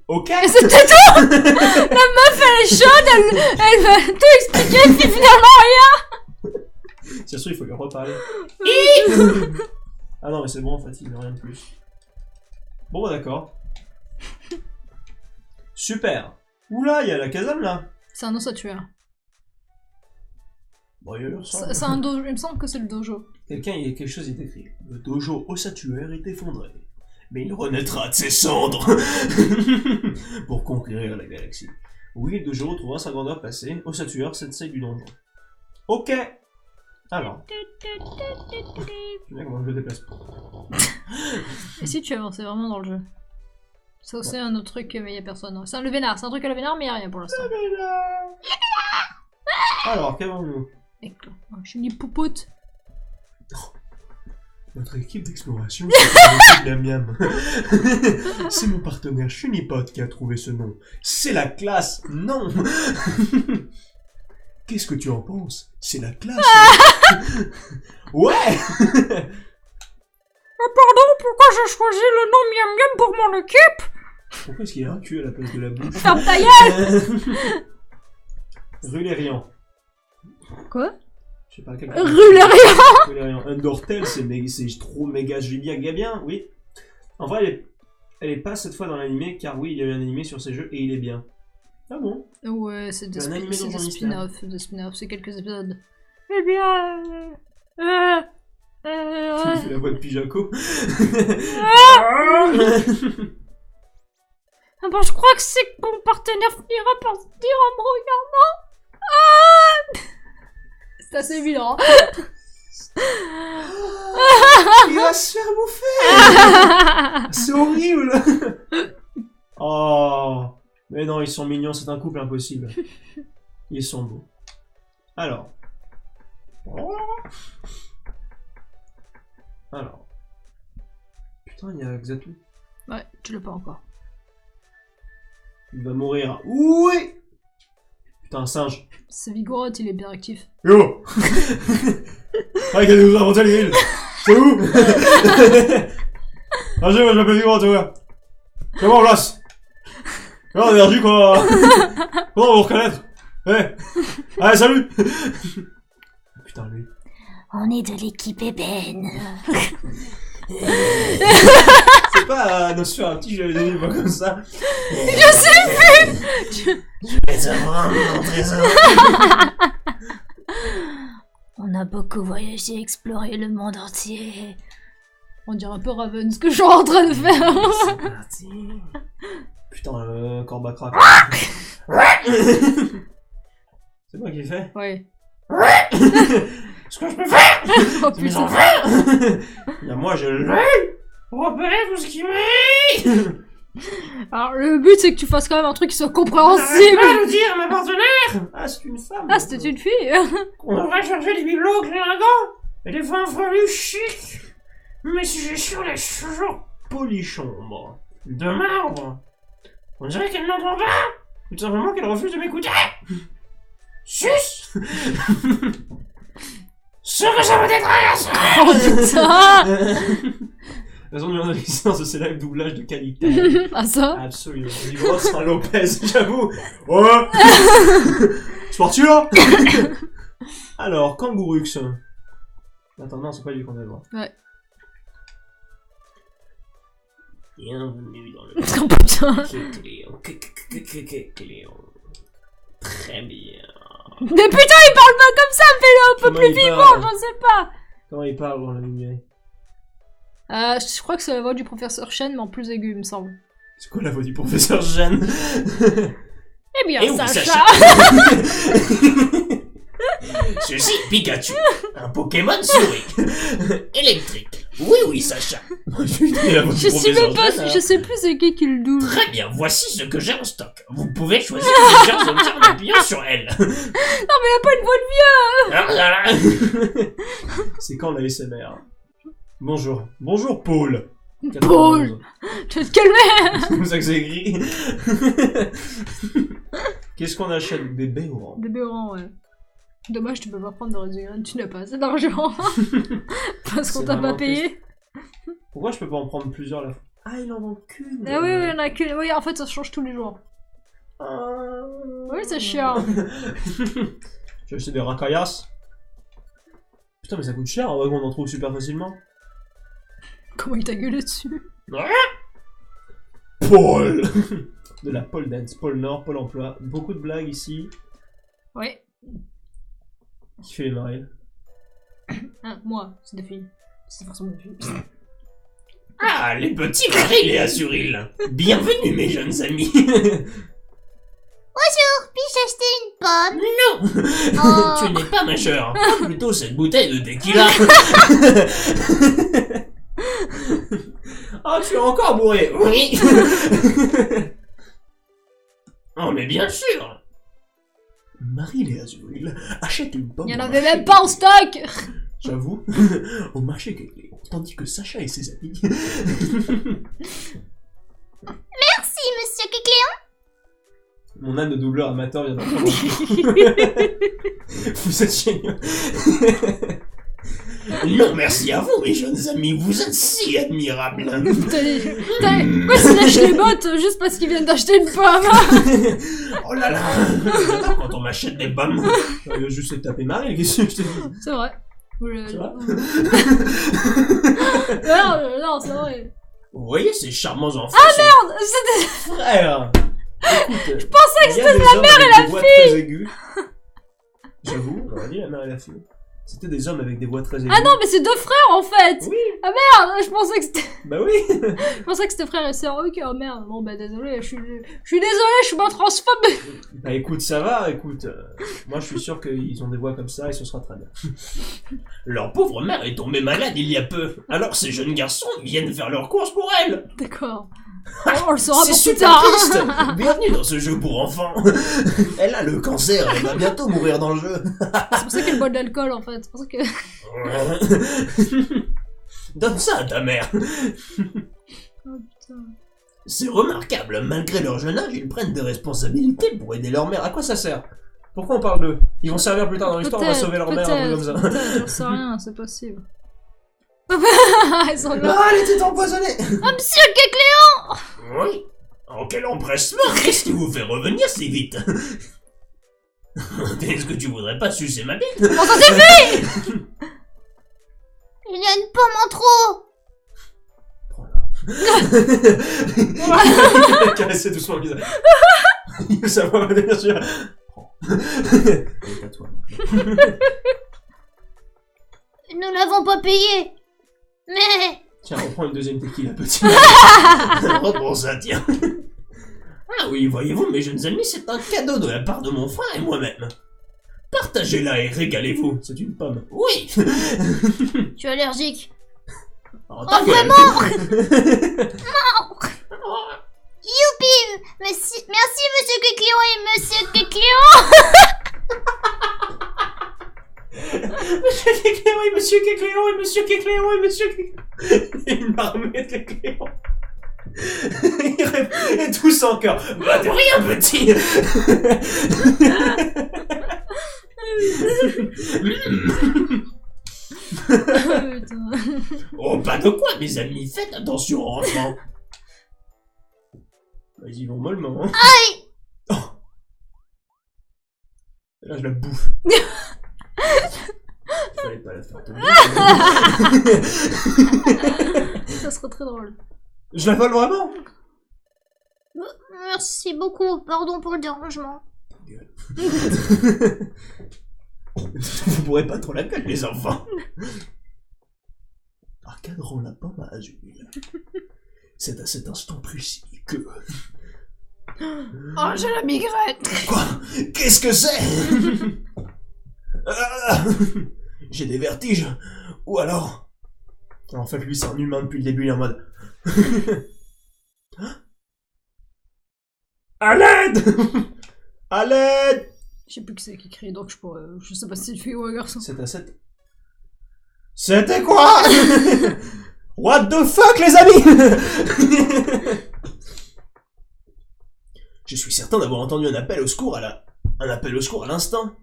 Ok. C'était tout. La meuf, elle est chaude, elle va tout expliquer, puis finalement rien. C'est sûr, il faut lui reparler. Ah non, mais c'est bon, en fait, il veut rien de plus. Bon, bah d'accord. Super. Oula, il y a la caserne, là. C'est un ossature. Bon, il y a ça. C'est un dojo, il me semble que c'est le dojo. Quelqu'un, il y a quelque chose, il est écrit. Le dojo ossatuaire est effondré. Mais il renaîtra de ses cendres pour conquérir la galaxie. Oui, le dojo retrouvera sa grandeur passée. Ossatuaire, sensei du donjon. Ok. Alors. Je sais comment je me déplace. Et si tu avances vraiment dans le jeu? C'est aussi un autre truc, mais il y a personne. C'est le vénard, c'est un truc à le vénard, mais il n'y a rien pour l'instant. Alors, qu'avons-nous? Éclat. Je suis une poupoute. Notre équipe d'exploration, c'est Miam Miam. C'est mon partenaire Chunipot qui a trouvé ce nom. C'est la classe, non. Qu'est-ce que tu en penses? C'est la classe. Ouais. Pardon, pourquoi j'ai choisi le nom Miam Miam pour mon équipe? Pourquoi est-ce qu'il y a un cul à la place de la bouche? Ferme ta gueule. Rulérian. Quoi? Je sais pas quel. Rulérian. Rulérian. Undertale, c'est trop méga bien, oui. En vrai, elle est pas cette fois dans l'animé, car oui, il y a eu un animé sur ces jeux et il est bien. Ah bon? Ouais, c'est des un animé dans un spin-offs, c'est quelques épisodes. Eh bien, Il fait la voix de Pijako. Bon, je crois que c'est que mon partenaire finira par se dire en me regardant. C'est assez évident. Il va se faire bouffer. C'est horrible. Oh. Mais non, ils sont mignons, c'est un couple impossible. Ils sont beaux. Alors. Putain, il y a Xatu. Ouais, tu l'as pas encore. Il va mourir. Oui. Putain, un singe. C'est Vigoroth, il est bien actif. Yo. Ah, il a nous inventé l'île. C'est où? Ah, je m'appelle Vigoroth, ouais. C'est bon, en place. Oh, énergie, quoi. Comment on va vous reconnaître? Ouais. Allez, salut. Putain, lui. On est de l'équipe ébène. C'est pas Nosferatu, je l'avais donné pas comme ça. Je sais plus. Je vais te rendre mon trésor. On a beaucoup voyagé, exploré le monde entier. On dirait un peu Raven, ce que je suis en train de faire. C'est parti. Putain, Corbacrac. C'est moi qui fais? Ouais. Ce que je peux faire? Oh C'est mes putain. enfants. Là, moi, je l'ai. Repérez tout ce qui m'est. Alors, le but, c'est que tu fasses quand même un truc qui soit Arrête compréhensible. pas de dire à ma partenaire. Ah, c'est une femme. Ah, c'était une fille. On devrait chercher des bibelots clinquants et des fins frelues chics. Mais si j'ai sur les cheveux. polichambre. De marbre. On dirait qu'elle n'entend pas. Tout simplement qu'elle refuse de m'écouter. Sus. Ce que ça me détresse. Oh putain. Raison numéro de l'existence de ces live doublage de qualité. Ah ça? Absolument. Niveau Saint Lopez, j'avoue. Ouais. C'est parti là. Alors, Kangourux. Attends, non, c'est pas lui qu'on va voir. Ouais. Bienvenue dans le Oh putain. Cléon. Très bien. Mais putain, il parle pas comme ça, fais-le un peu Comment plus il vivant, parle je sais pas. Comment il parle dans la lumière? Je crois que c'est la voix du professeur Chen, mais en plus aigu, il me semble. C'est quoi la voix du professeur Jeanne? Eh bien, Et oui, Sacha. Je suis Pikachu, un Pokémon souris. Électrique. Oui, Sacha. Je sais même pas, je sais plus c'est qui le double. Très bien, voici ce que j'ai en stock. Vous pouvez choisir plusieurs options d'appuyant sur elle. Non, mais il a pas une voix de vieux. C'est quand la SMR? Bonjour. Bonjour Paul. Paul. Tu vas te calmer. C'est comme ça que c'est écrit. Qu'est-ce qu'on achète? Des béorans. Des béorans, ouais. Dommage, tu peux pas prendre de Resogun, tu n'as pas assez d'argent. Parce qu'on C'est t'a pas vraiment payé. Pourquoi je peux pas en prendre plusieurs là? Ah, il en manque qu'une. Ah oui, il y en a que. Oui, en fait, ça change tous les jours. Oui, c'est chiant. J'ai acheté des racaillas. Putain, mais ça coûte cher, en vrai qu'on en trouve super facilement. Comment il t'a gueulé dessus? Paul. De la pole dance, pôle Nord, pôle emploi. Beaucoup de blagues ici. Ouais. Qui fait les marées? Ah, moi, c'est des filles. C'est forcément des filles. Ah, les petits Maril et Azuril. Bienvenue, mes jeunes amis. Bonjour, puis-je acheter une pomme? Non. Oh. Tu n'es pas majeur. Plutôt cette bouteille de tequila. Ah, tu es encore bourré. Oui. Oh, mais bien sûr. Marie et Azuril achètent une pomme. Il y en au avait marché même pas en stock! J'avoue, au marché Cléon, tandis que Sacha et ses amis. Merci, monsieur Kikléon. Mon âne de doubleur amateur vient d'entendre. Vous êtes géniaux. Non, merci à vous, mes jeunes amis. Vous êtes si admirables. Pourquoi tu lâches les bottes juste parce qu'ils viennent d'acheter une pomme? Oh là là. J'adore quand on m'achète des pommes. Il va juste se taper Marie, qu'est-ce que je te dis? C'est vrai. Tu vois? Non, c'est vrai. Vous voyez ces charmants enfants. Ah merde! C'était... Frère! Écoute, Je pensais que c'était la mère et la fille! J'avoue, on aurait dit la mère et la fille. C'était des hommes avec des voix très aiguës. Ah non, mais c'est deux frères en fait! Oui! Ah merde! Je pensais que c'était... Bah oui! Je pensais que c'était frère et sœur. Ok, oh merde. Bon bah désolé, je suis désolé, je suis pas transphobe. Bah écoute, ça va, écoute. Moi je suis sûr qu'ils ont des voix comme ça et ce sera très bien. Leur pauvre mère est tombée malade il y a peu. Alors ces jeunes garçons viennent faire leurs courses pour elle. D'accord. On le saura C'est pour plus super tard. triste. Bienvenue dans ce jeu pour enfants. Elle a le cancer, elle va bientôt mourir dans le jeu. C'est pour ça qu'elle boit de l'alcool en fait. C'est pour ça que... Donne ça à ta mère. Oh putain. C'est remarquable, malgré leur jeune âge, ils prennent des responsabilités pour aider leur mère. À quoi ça sert? Pourquoi on parle d'eux? Ils vont servir plus tard dans l'histoire, on va sauver leur mère, un truc comme ça. Peut-être, j'en sais rien, c'est possible. Ils sont là. Ah, elle était empoisonnée! Oh, monsieur Kikléon. Oui. Oh, quel empressement. Qu'est-ce qui vous fait revenir si vite? Est-ce que tu voudrais pas sucer ma bite? Comment ça s'est fait? Il y a une pomme en trop. Il a caressé doucement le visage. Il veut savoir, bien sûr. Et à toi. Nous l'avons pas payé. Mais... Tiens, on prend une deuxième tequila, petit. Oh bon, ça tient. Ah oui, voyez-vous, mes jeunes amis, c'est un cadeau de la part de mon frère et moi-même. Partagez-la et régalez-vous. C'est une pomme. Oui. Je suis allergique. Oh, Oh, vraiment? Youpi. Merci, monsieur Kikléon et monsieur Kikléon. Monsieur Kekléon et monsieur Kekléon et monsieur Kekléon et monsieur Kekléon. Une armée de clients. Et tous en cœur. Bah de rien, petit. Putain. Oh, pas de quoi, mes amis, faites attention, enfants. Ils y vont mollement. Hein. Oh. Et là, je la bouffe. Fallait pas la faire tomber. Ça serait très drôle. Je la vole vraiment. Merci beaucoup, pardon pour le dérangement. Vous pourrez pas trop la gueule, les enfants. Arcade rend la pomme à Azuril. C'est à cet instant précis que... Oh, j'ai la migraine. Quoi? Qu'est-ce que c'est? J'ai des vertiges. Ou alors... En fait, lui, c'est un humain depuis le début, il est en mode... À l'aide! À l'aide! Je sais plus qui c'est qui crie, donc je sais pas si c'est une fille ou un garçon. C'est à 7. C'était quoi? What the fuck, les amis? Je suis certain d'avoir entendu un appel au secours un appel au secours à l'instant.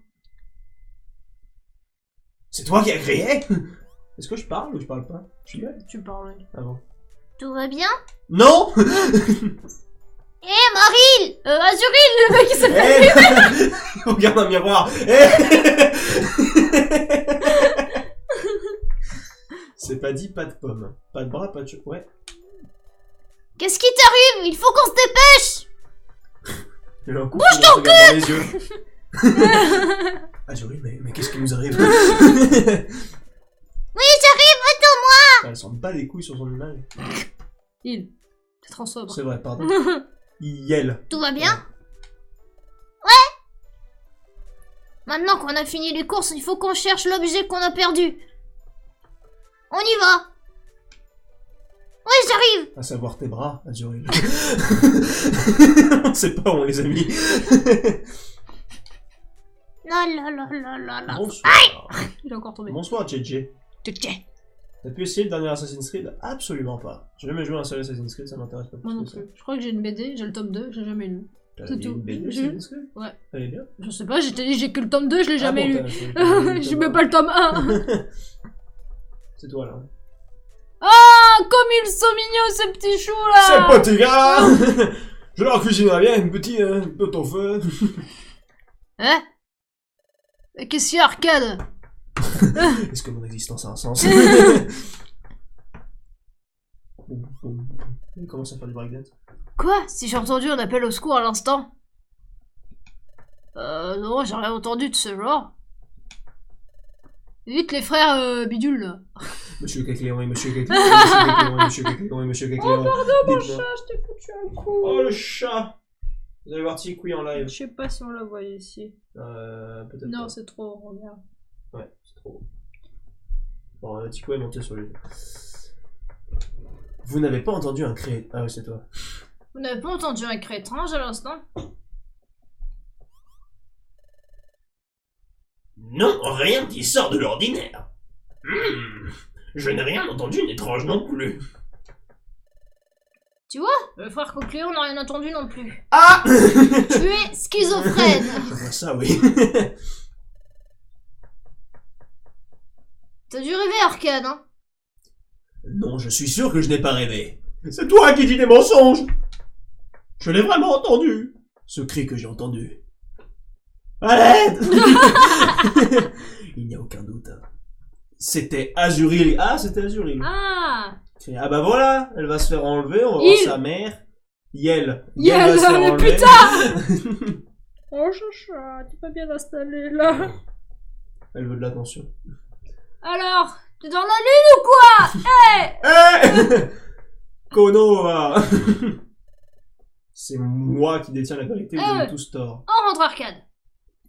C'est toi qui as crié? Est-ce que je parle ou je parle pas? Je suis là. Tu parles. Ah bon. Tout va bien? Non! Hé, Maril! Azuril, le mec il s'appelle. Hey. Regarde un miroir. Hey. C'est pas dit, pas de pomme. Pas de bras, pas de cheveux. Ouais. Qu'est-ce qui t'arrive? Il faut qu'on se dépêche! Bouge ton cul! Dans les yeux. Azuril, mais qu'est-ce qui nous arrive? Oui, j'arrive, attends-moi! Elle s'en bat les couilles sur son image. Il. T'es trop sobre. C'est vrai, pardon. Yel. Tout va bien? Ouais! Maintenant qu'on a fini les courses, il faut qu'on cherche l'objet qu'on a perdu. On y va! Ouais, j'arrive! À savoir tes bras, Azuril. On sait pas où on les a mis. La la la la la la. Bonsoir. Il est encore tombé. Bonsoir, JJ. T'as pu essayer le dernier Assassin's Creed? Absolument pas. J'ai jamais joué à un seul Assassin's Creed, ça m'intéresse pas plus Moi non que ça. plus. Je crois que j'ai une BD, j'ai le tome 2, j'ai jamais lu. T'as C'est lu tout. une BD J'ai- Assassin's Creed? Ouais. Elle est bien. Je sais pas, j'ai que le tome 2, je l'ai jamais Ah bon, lu. t'as J'ai même pas le tome 1. C'est toi, là. Ah, comme ils sont mignons ces petits choux C'est là! pas tes gars! Je leur cuisinerai bien un petit peu ton feu. Hein? Mais qu'est-ce qu'il y a, Arcade? Est-ce que mon existence a un sens? Il commence à faire du breakdance. Quoi? Si j'ai entendu un appel au secours à l'instant? Non, j'ai rien entendu de ce genre. Vite les frères bidule là. Monsieur Cacléon et Monsieur Cacléon, Monsieur Cacléon et Monsieur Cacléon et Monsieur Cacléon. Oh pardon mon Dites-moi. chat, je t'ai foutu un coup. Oh le chat! Vous allez voir Tikui en live. Je sais pas si on la voit ici. Peut-être Non, pas. c'est trop, regarde. Ouais, c'est trop. Bon, Tikui est monté sur lui. Vous n'avez pas entendu un cri... Ah oui, c'est toi. Vous n'avez pas entendu un cri étrange à l'instant? Non, rien qui sort de l'ordinaire. Je n'ai rien entendu d'étrange non plus. Tu vois? Le frère Coqueléon n'a rien entendu non plus. Ah! Tu es schizophrène. Je vois ça, oui. T'as dû rêver, Arcade, hein? Non, je suis sûr que je n'ai pas rêvé. C'est toi qui dis des mensonges! Je l'ai vraiment entendu! Ce cri que j'ai entendu. À l'aide! Il n'y a aucun doute. C'était Azuril. Ah, c'était Azuril. Ah! Ah bah voilà, elle va se faire enlever, on va voir sa mère. Yel. Yel, va se faire mais enlever. Oh chacha, t'es pas bien installé là. Elle veut de l'attention. Alors, t'es dans la lune ou quoi? Eh Kono va. C'est moi qui détiens la vérité, vous avez tous tort. On rentre Arcade.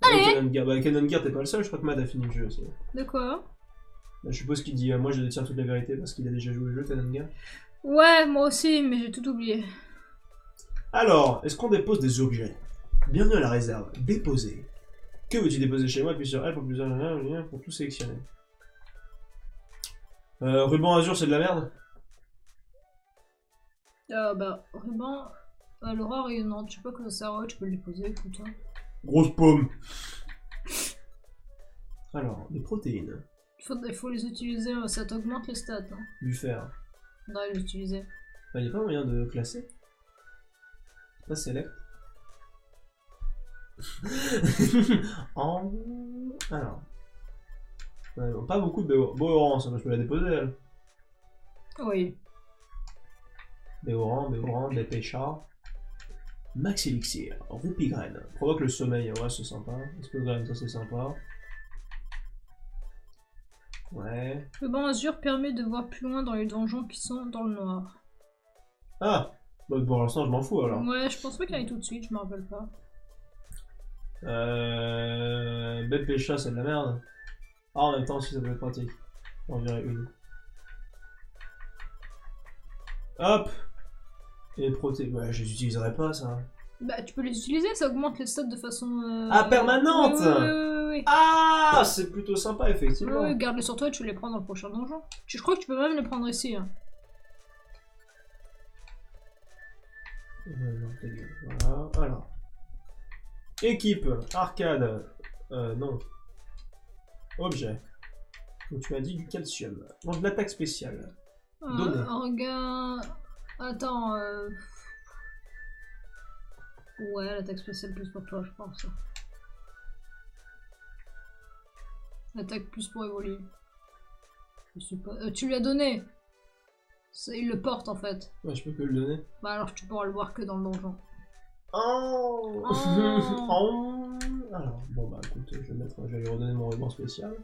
Allez. Kenon Gear, t'es pas le seul, je crois que Matt a fini le jeu aussi. De quoi? Je suppose qu'il dit moi je détiens toute la vérité parce qu'il a déjà joué le jeu, Kenon Gear. Ouais, moi aussi, mais j'ai tout oublié. Alors, est-ce qu'on dépose des objets? Bienvenue à la réserve. Déposer. Que veux-tu déposer chez moi? Appuie sur L pour tout sélectionner. Ruban azur, c'est de la merde? Bah, ruban, l'aura rayonnante, je sais pas quoi ça sert, ouais, tu peux le déposer, écoute. Hein. Grosse pomme. Alors, des protéines. Il faut les utiliser, ça t'augmente les stats. Hein. Du fer. Faudrait les utiliser. Il n'y a pas moyen de classer. Pas select. Alors. Pas beaucoup de Béoran, ça je peux la déposer elle. Oui. Béoran, Dépêcha. Max Elixir, Roupie Graine. Provoque le sommeil, ouais c'est sympa. Espèce graine, ça c'est sympa. Ouais. Le banc azur permet de voir plus loin dans les donjons qui sont dans le noir. Ah bah, pour l'instant je m'en fous alors. Ouais, je pense pas qu'il aille tout de suite, je me rappelle pas. Dépêcha c'est de la merde. Ah en même temps si ça peut être pratique. J'en verrai une. Hop. Et protéines, ouais, je les utiliserai pas ça. Bah tu peux les utiliser, ça augmente les stats de façon... Ah permanente. Oui. Ah c'est plutôt sympa effectivement. Oui, garde-les sur toi et tu les prends dans le prochain donjon. Je crois que tu peux même les prendre ici. Hein. Non, ta gueule. Voilà, alors. Équipe, arcade, non. Objet. Donc tu m'as dit du calcium. Donc de l'attaque spéciale. Donner. Regarde... Attends, Ouais, l'attaque spéciale plus pour toi, je pense. L'attaque plus pour évoluer. Je sais pas... tu lui as donné. Il le porte en fait. Ouais, je peux que le donner. Bah alors tu pourras le voir que dans le donjon. Oh, Oh. Alors, bon bah écoute, je vais lui redonner mon ruban spécial.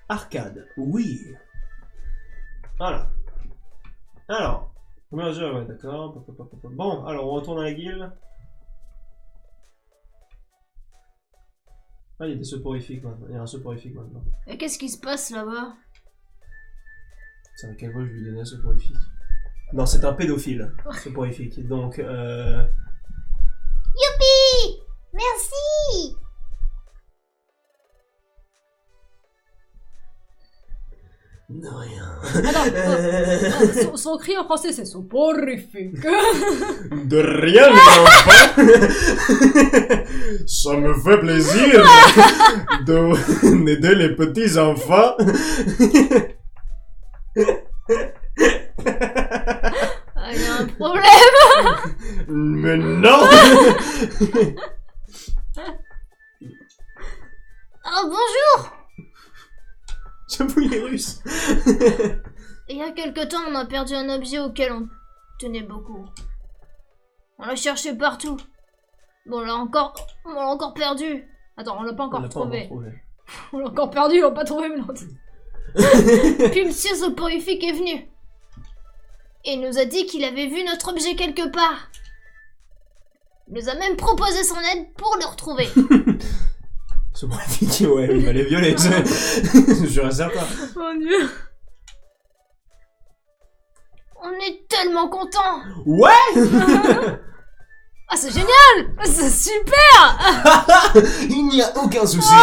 Arcade, oui. Voilà. Alors, combien de ouais, d'accord. Bon, alors on retourne à la guilde. Ah, il y a des soporifiques maintenant. Il y a un soporifique maintenant. Et qu'est-ce qui se passe là-bas? C'est à quelle voix je lui donnais un soporifique? Non, c'est un pédophile, soporifique. Donc, Youpi! Merci! de rien. Alors, son cri en français c'est soporifique. De rien, les enfants. Ça me fait plaisir d'aider les petits enfants. Ah, il y a un problème. Mais non. Oh, bonjour! J'avoue, il est russe. Il y a quelque temps, on a perdu un objet auquel on tenait beaucoup. On l'a cherché partout. Bon, on l'a encore perdu. Attends, on l'a pas encore trouvé. On l'a encore perdu, on l'a pas trouvé, mais non. Puis Monsieur Soporifique est venu. Et il nous a dit qu'il avait vu notre objet quelque part. Il nous a même proposé son aide pour le retrouver. Soporifique, ouais, il va les violer, je suis certain. Mon dieu. On est tellement contents. Ouais. Ah, c'est génial. C'est super. Il n'y a aucun souci.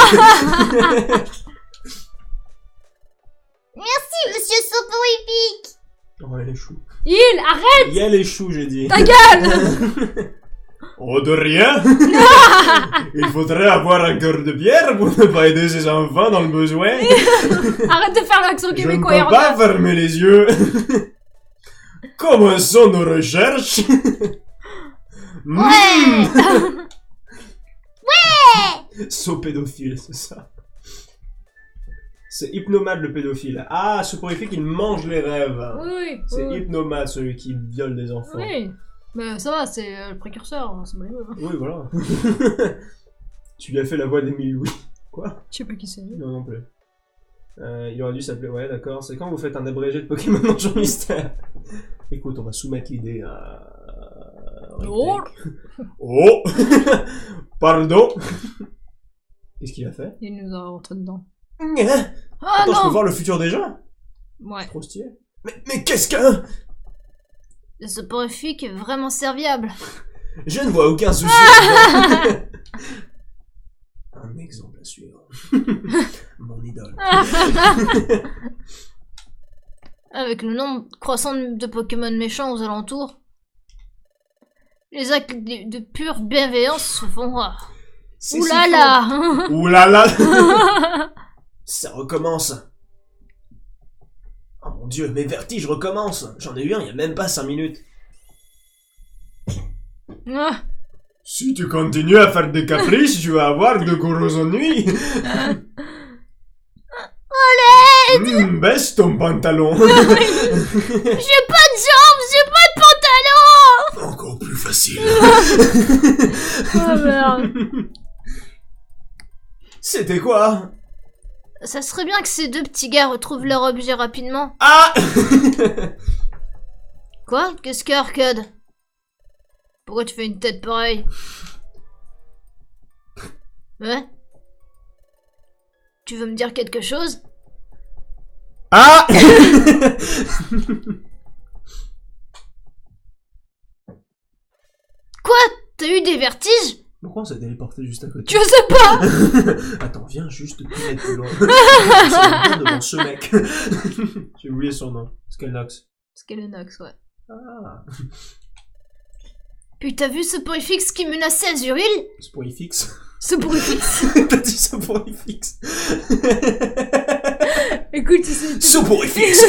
Merci, Monsieur Soporifique. Oh, elle est chou. Arrête. Il y a les choux, j'ai dit. Ta gueule. Oh, de rien. Il faudrait avoir un cœur de pierre pour ne pas aider ses enfants dans le besoin. Arrête de faire l'accent Je ne québécois. peux pas fermer les yeux. Commençons nos recherches. Ouais. Ouais. Sopédophile, c'est ça. C'est Hypnomade le pédophile. Ah, Soporifique, il mange les rêves. Oui. C'est Oui. Hypnomade, celui qui viole des enfants. Oui. Mais ça va, c'est le précurseur. Hein, c'est bon. Oui, voilà. Tu lui as fait la voix d'Émile Louis. Quoi? Je sais pas qui c'est. Non, non plus. Il aurait dû s'appeler... Ouais, d'accord. C'est quand vous faites un abrégé de Pokémon Donjon Mystère. Écoute, on va soumettre l'idée à... Oh. Oh. Pardon. Qu'est-ce qu'il a fait? Il nous a rentré dedans. Attends, Ah je peux non. voir le futur des gens? Ouais. Trop stylé. Mais qu'est-ce qu'un... Le Soporifique est vraiment serviable. Je ne vois aucun souci. Un exemple à suivre. Mon idole. Avec le nombre croissant de Pokémon méchants aux alentours, les actes de pure bienveillance se font rares. C'est Ouh si là faux. là. Ouh là là. Ça recommence. Oh mon dieu, mes vertiges recommencent. J'en ai eu un il y a même pas 5 minutes. Ah, Si tu continues à faire des caprices, tu vas avoir de gros ennuis. Baisse ton pantalon. j'ai pas de jambes, j'ai pas de pantalon. Encore plus facile. Oh merde. C'était quoi? Ça serait bien que ces deux petits gars retrouvent leur objet rapidement. Ah. Quoi? Qu'est-ce qu'il y a, Arcade? Pourquoi tu fais une tête pareille? Ouais? Tu veux me dire quelque chose? Ah. Quoi? T'as eu des vertiges? Pourquoi on s'est téléporté juste à côté? Je sais pas. Attends, viens juste plus mettre plus loin. C'est bien devant ce mec. J'ai oublié son nom. Skelnox. Skelenox, ouais. Ah. Puis t'as vu ce Porifix qui menaçait Azuril? Sporifix. Ce Porifix. T'as dit Sporifix. Écoute, c'est... Soporifixe,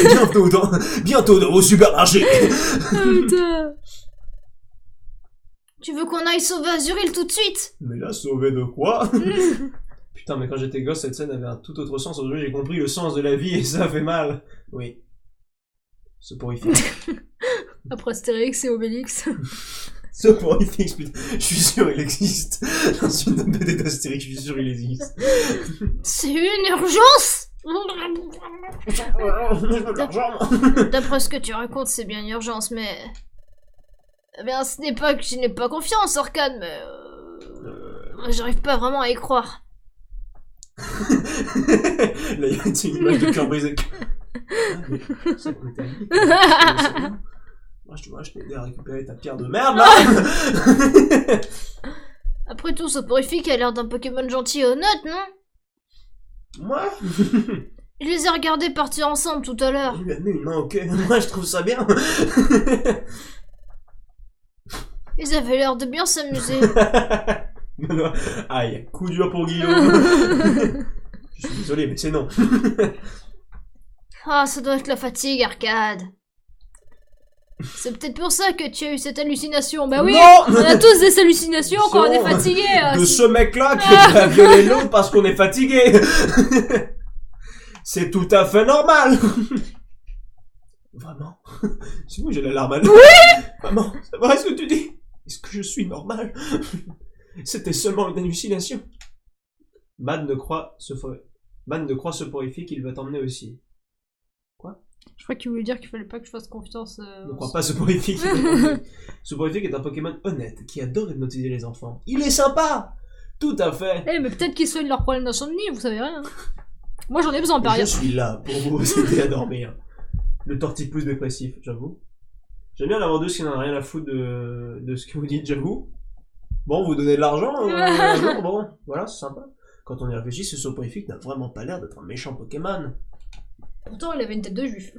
bientôt dans vos supermarchés. Putain. Tu veux qu'on aille sauver Azuril tout de suite? Mais là, sauvé de quoi? Putain, mais quand j'étais gosse, cette scène avait un tout autre sens. Aujourd'hui, j'ai compris le sens de la vie et ça fait mal. Oui. Soporifique. Après Astérix et Obélix. Soporifique, putain. Je suis sûr, il existe. Dans une BD d'Astérix, je suis sûr, il existe. C'est une urgence? Je veux de l'argent. D'après ce que tu racontes, c'est bien une urgence, mais... Eh bien, ce n'est pas que je n'ai pas confiance, Orcade, mais... J'arrive pas vraiment à y croire. Là, il y a une image de cœur brisé. Ah, mais ça coûte ta vie. Moi, je t'ai aidé à récupérer ta pierre de merde, là. Après tout, ce Porifix a l'air d'un Pokémon gentil et honnête, non? Moi, Je les ai regardés partir ensemble tout à l'heure. il lui a mis une main au cœur. Moi, je trouve ça bien. Ils avaient l'air de bien s'amuser. Non, non. Aïe, coup dur pour Guillaume. Je suis désolé, mais c'est non. Ah, ça doit être la fatigue, Arcade. C'est peut-être pour ça que tu as eu cette hallucination. Bah oui, Non. on a tous des hallucinations quand on est fatigué. De ce mec-là qui a violé l'autre parce qu'on est fatigué. C'est tout à fait normal. Vraiment? C'est moi, j'ai la larme à l'œil. Oui! Vraiment, c'est vrai ce que tu dis? Est-ce que je suis normal? C'était seulement une hallucination. Man ne croit ce Soporifique, il va t'emmener aussi. Je crois qu'il voulait dire qu'il fallait pas que je fasse confiance. Ne crois pas Soporifique. Soporifique est un Pokémon honnête qui adore hypnotiser les enfants. Il est sympa! Tout à fait. Eh, mais peut-être qu'ils soignent leurs problèmes d'insomnie, vous savez rien. Moi j'en ai besoin, par Je ailleurs. suis là pour vous aider à dormir. Le tortipousse dépressif, j'avoue. J'aime bien la vendeuse qui n'en a rien à foutre de ce que vous dites, j'avoue. Bon, vous donnez de l'argent, bon, voilà, c'est sympa. Quand on y réfléchit, ce Soporifique n'a vraiment pas l'air d'être un méchant Pokémon. Pourtant, il avait une tête de juif.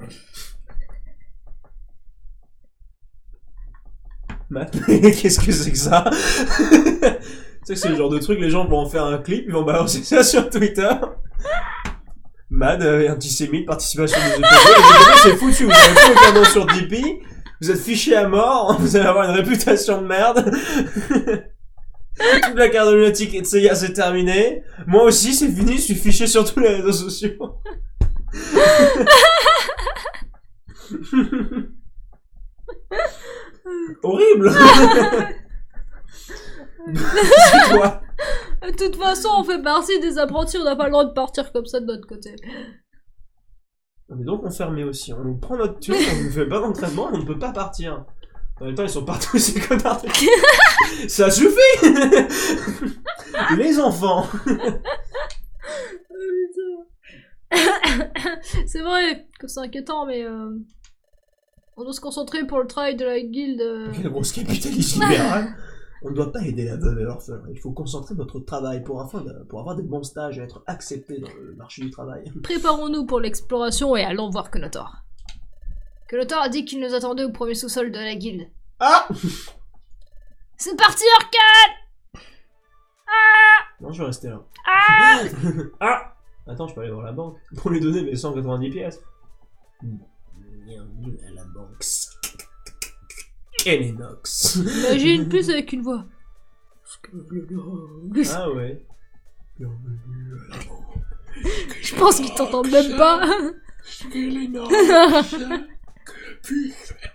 Matt, qu'est-ce que c'est que ça? Tu sais que c'est le genre de truc, les gens vont en faire un clip, ils vont balancer ça sur Twitter. Mad, antisémite, participation des EPG, c'est foutu, vous avez plus aucun nom sur DP, vous êtes fiché à mort, vous allez avoir une réputation de merde. Toute la carte lunatique et de Seiya, c'est terminé. Moi aussi, c'est fini, je suis fiché sur tous les réseaux sociaux. Horrible. C'est quoi? De toute façon, on fait partie des apprentis, on n'a pas le droit de partir comme ça de notre côté. On est donc enfermés aussi. On nous prend notre thune, on nous fait pas d'entraînement, on ne peut pas partir. En même temps, ils sont partout ces connards. Ça suffit. Les enfants. C'est vrai que c'est inquiétant, mais on doit se concentrer pour le travail de la guilde. Quelle grosse capitalisme libéral. On ne doit pas aider la veuve et l'orphelin. Il faut concentrer notre travail pour avoir des bons stages et être accepté dans le marché du travail. Préparons-nous pour l'exploration et allons voir Konotor. Que l'auteur a dit qu'il nous attendait au premier sous-sol de la guilde. Ah C'est parti, Orcal! Non, je vais rester là. Ah! Ah Attends, je peux aller voir la banque pour lui donner mes 190 pièces. Bienvenue à la banque. Kenenox. Imagine plus avec une voix. Ah ouais. Bienvenue à la banque. Je pense qu'il t'entend même pas. Kenenox. Que puis-je faire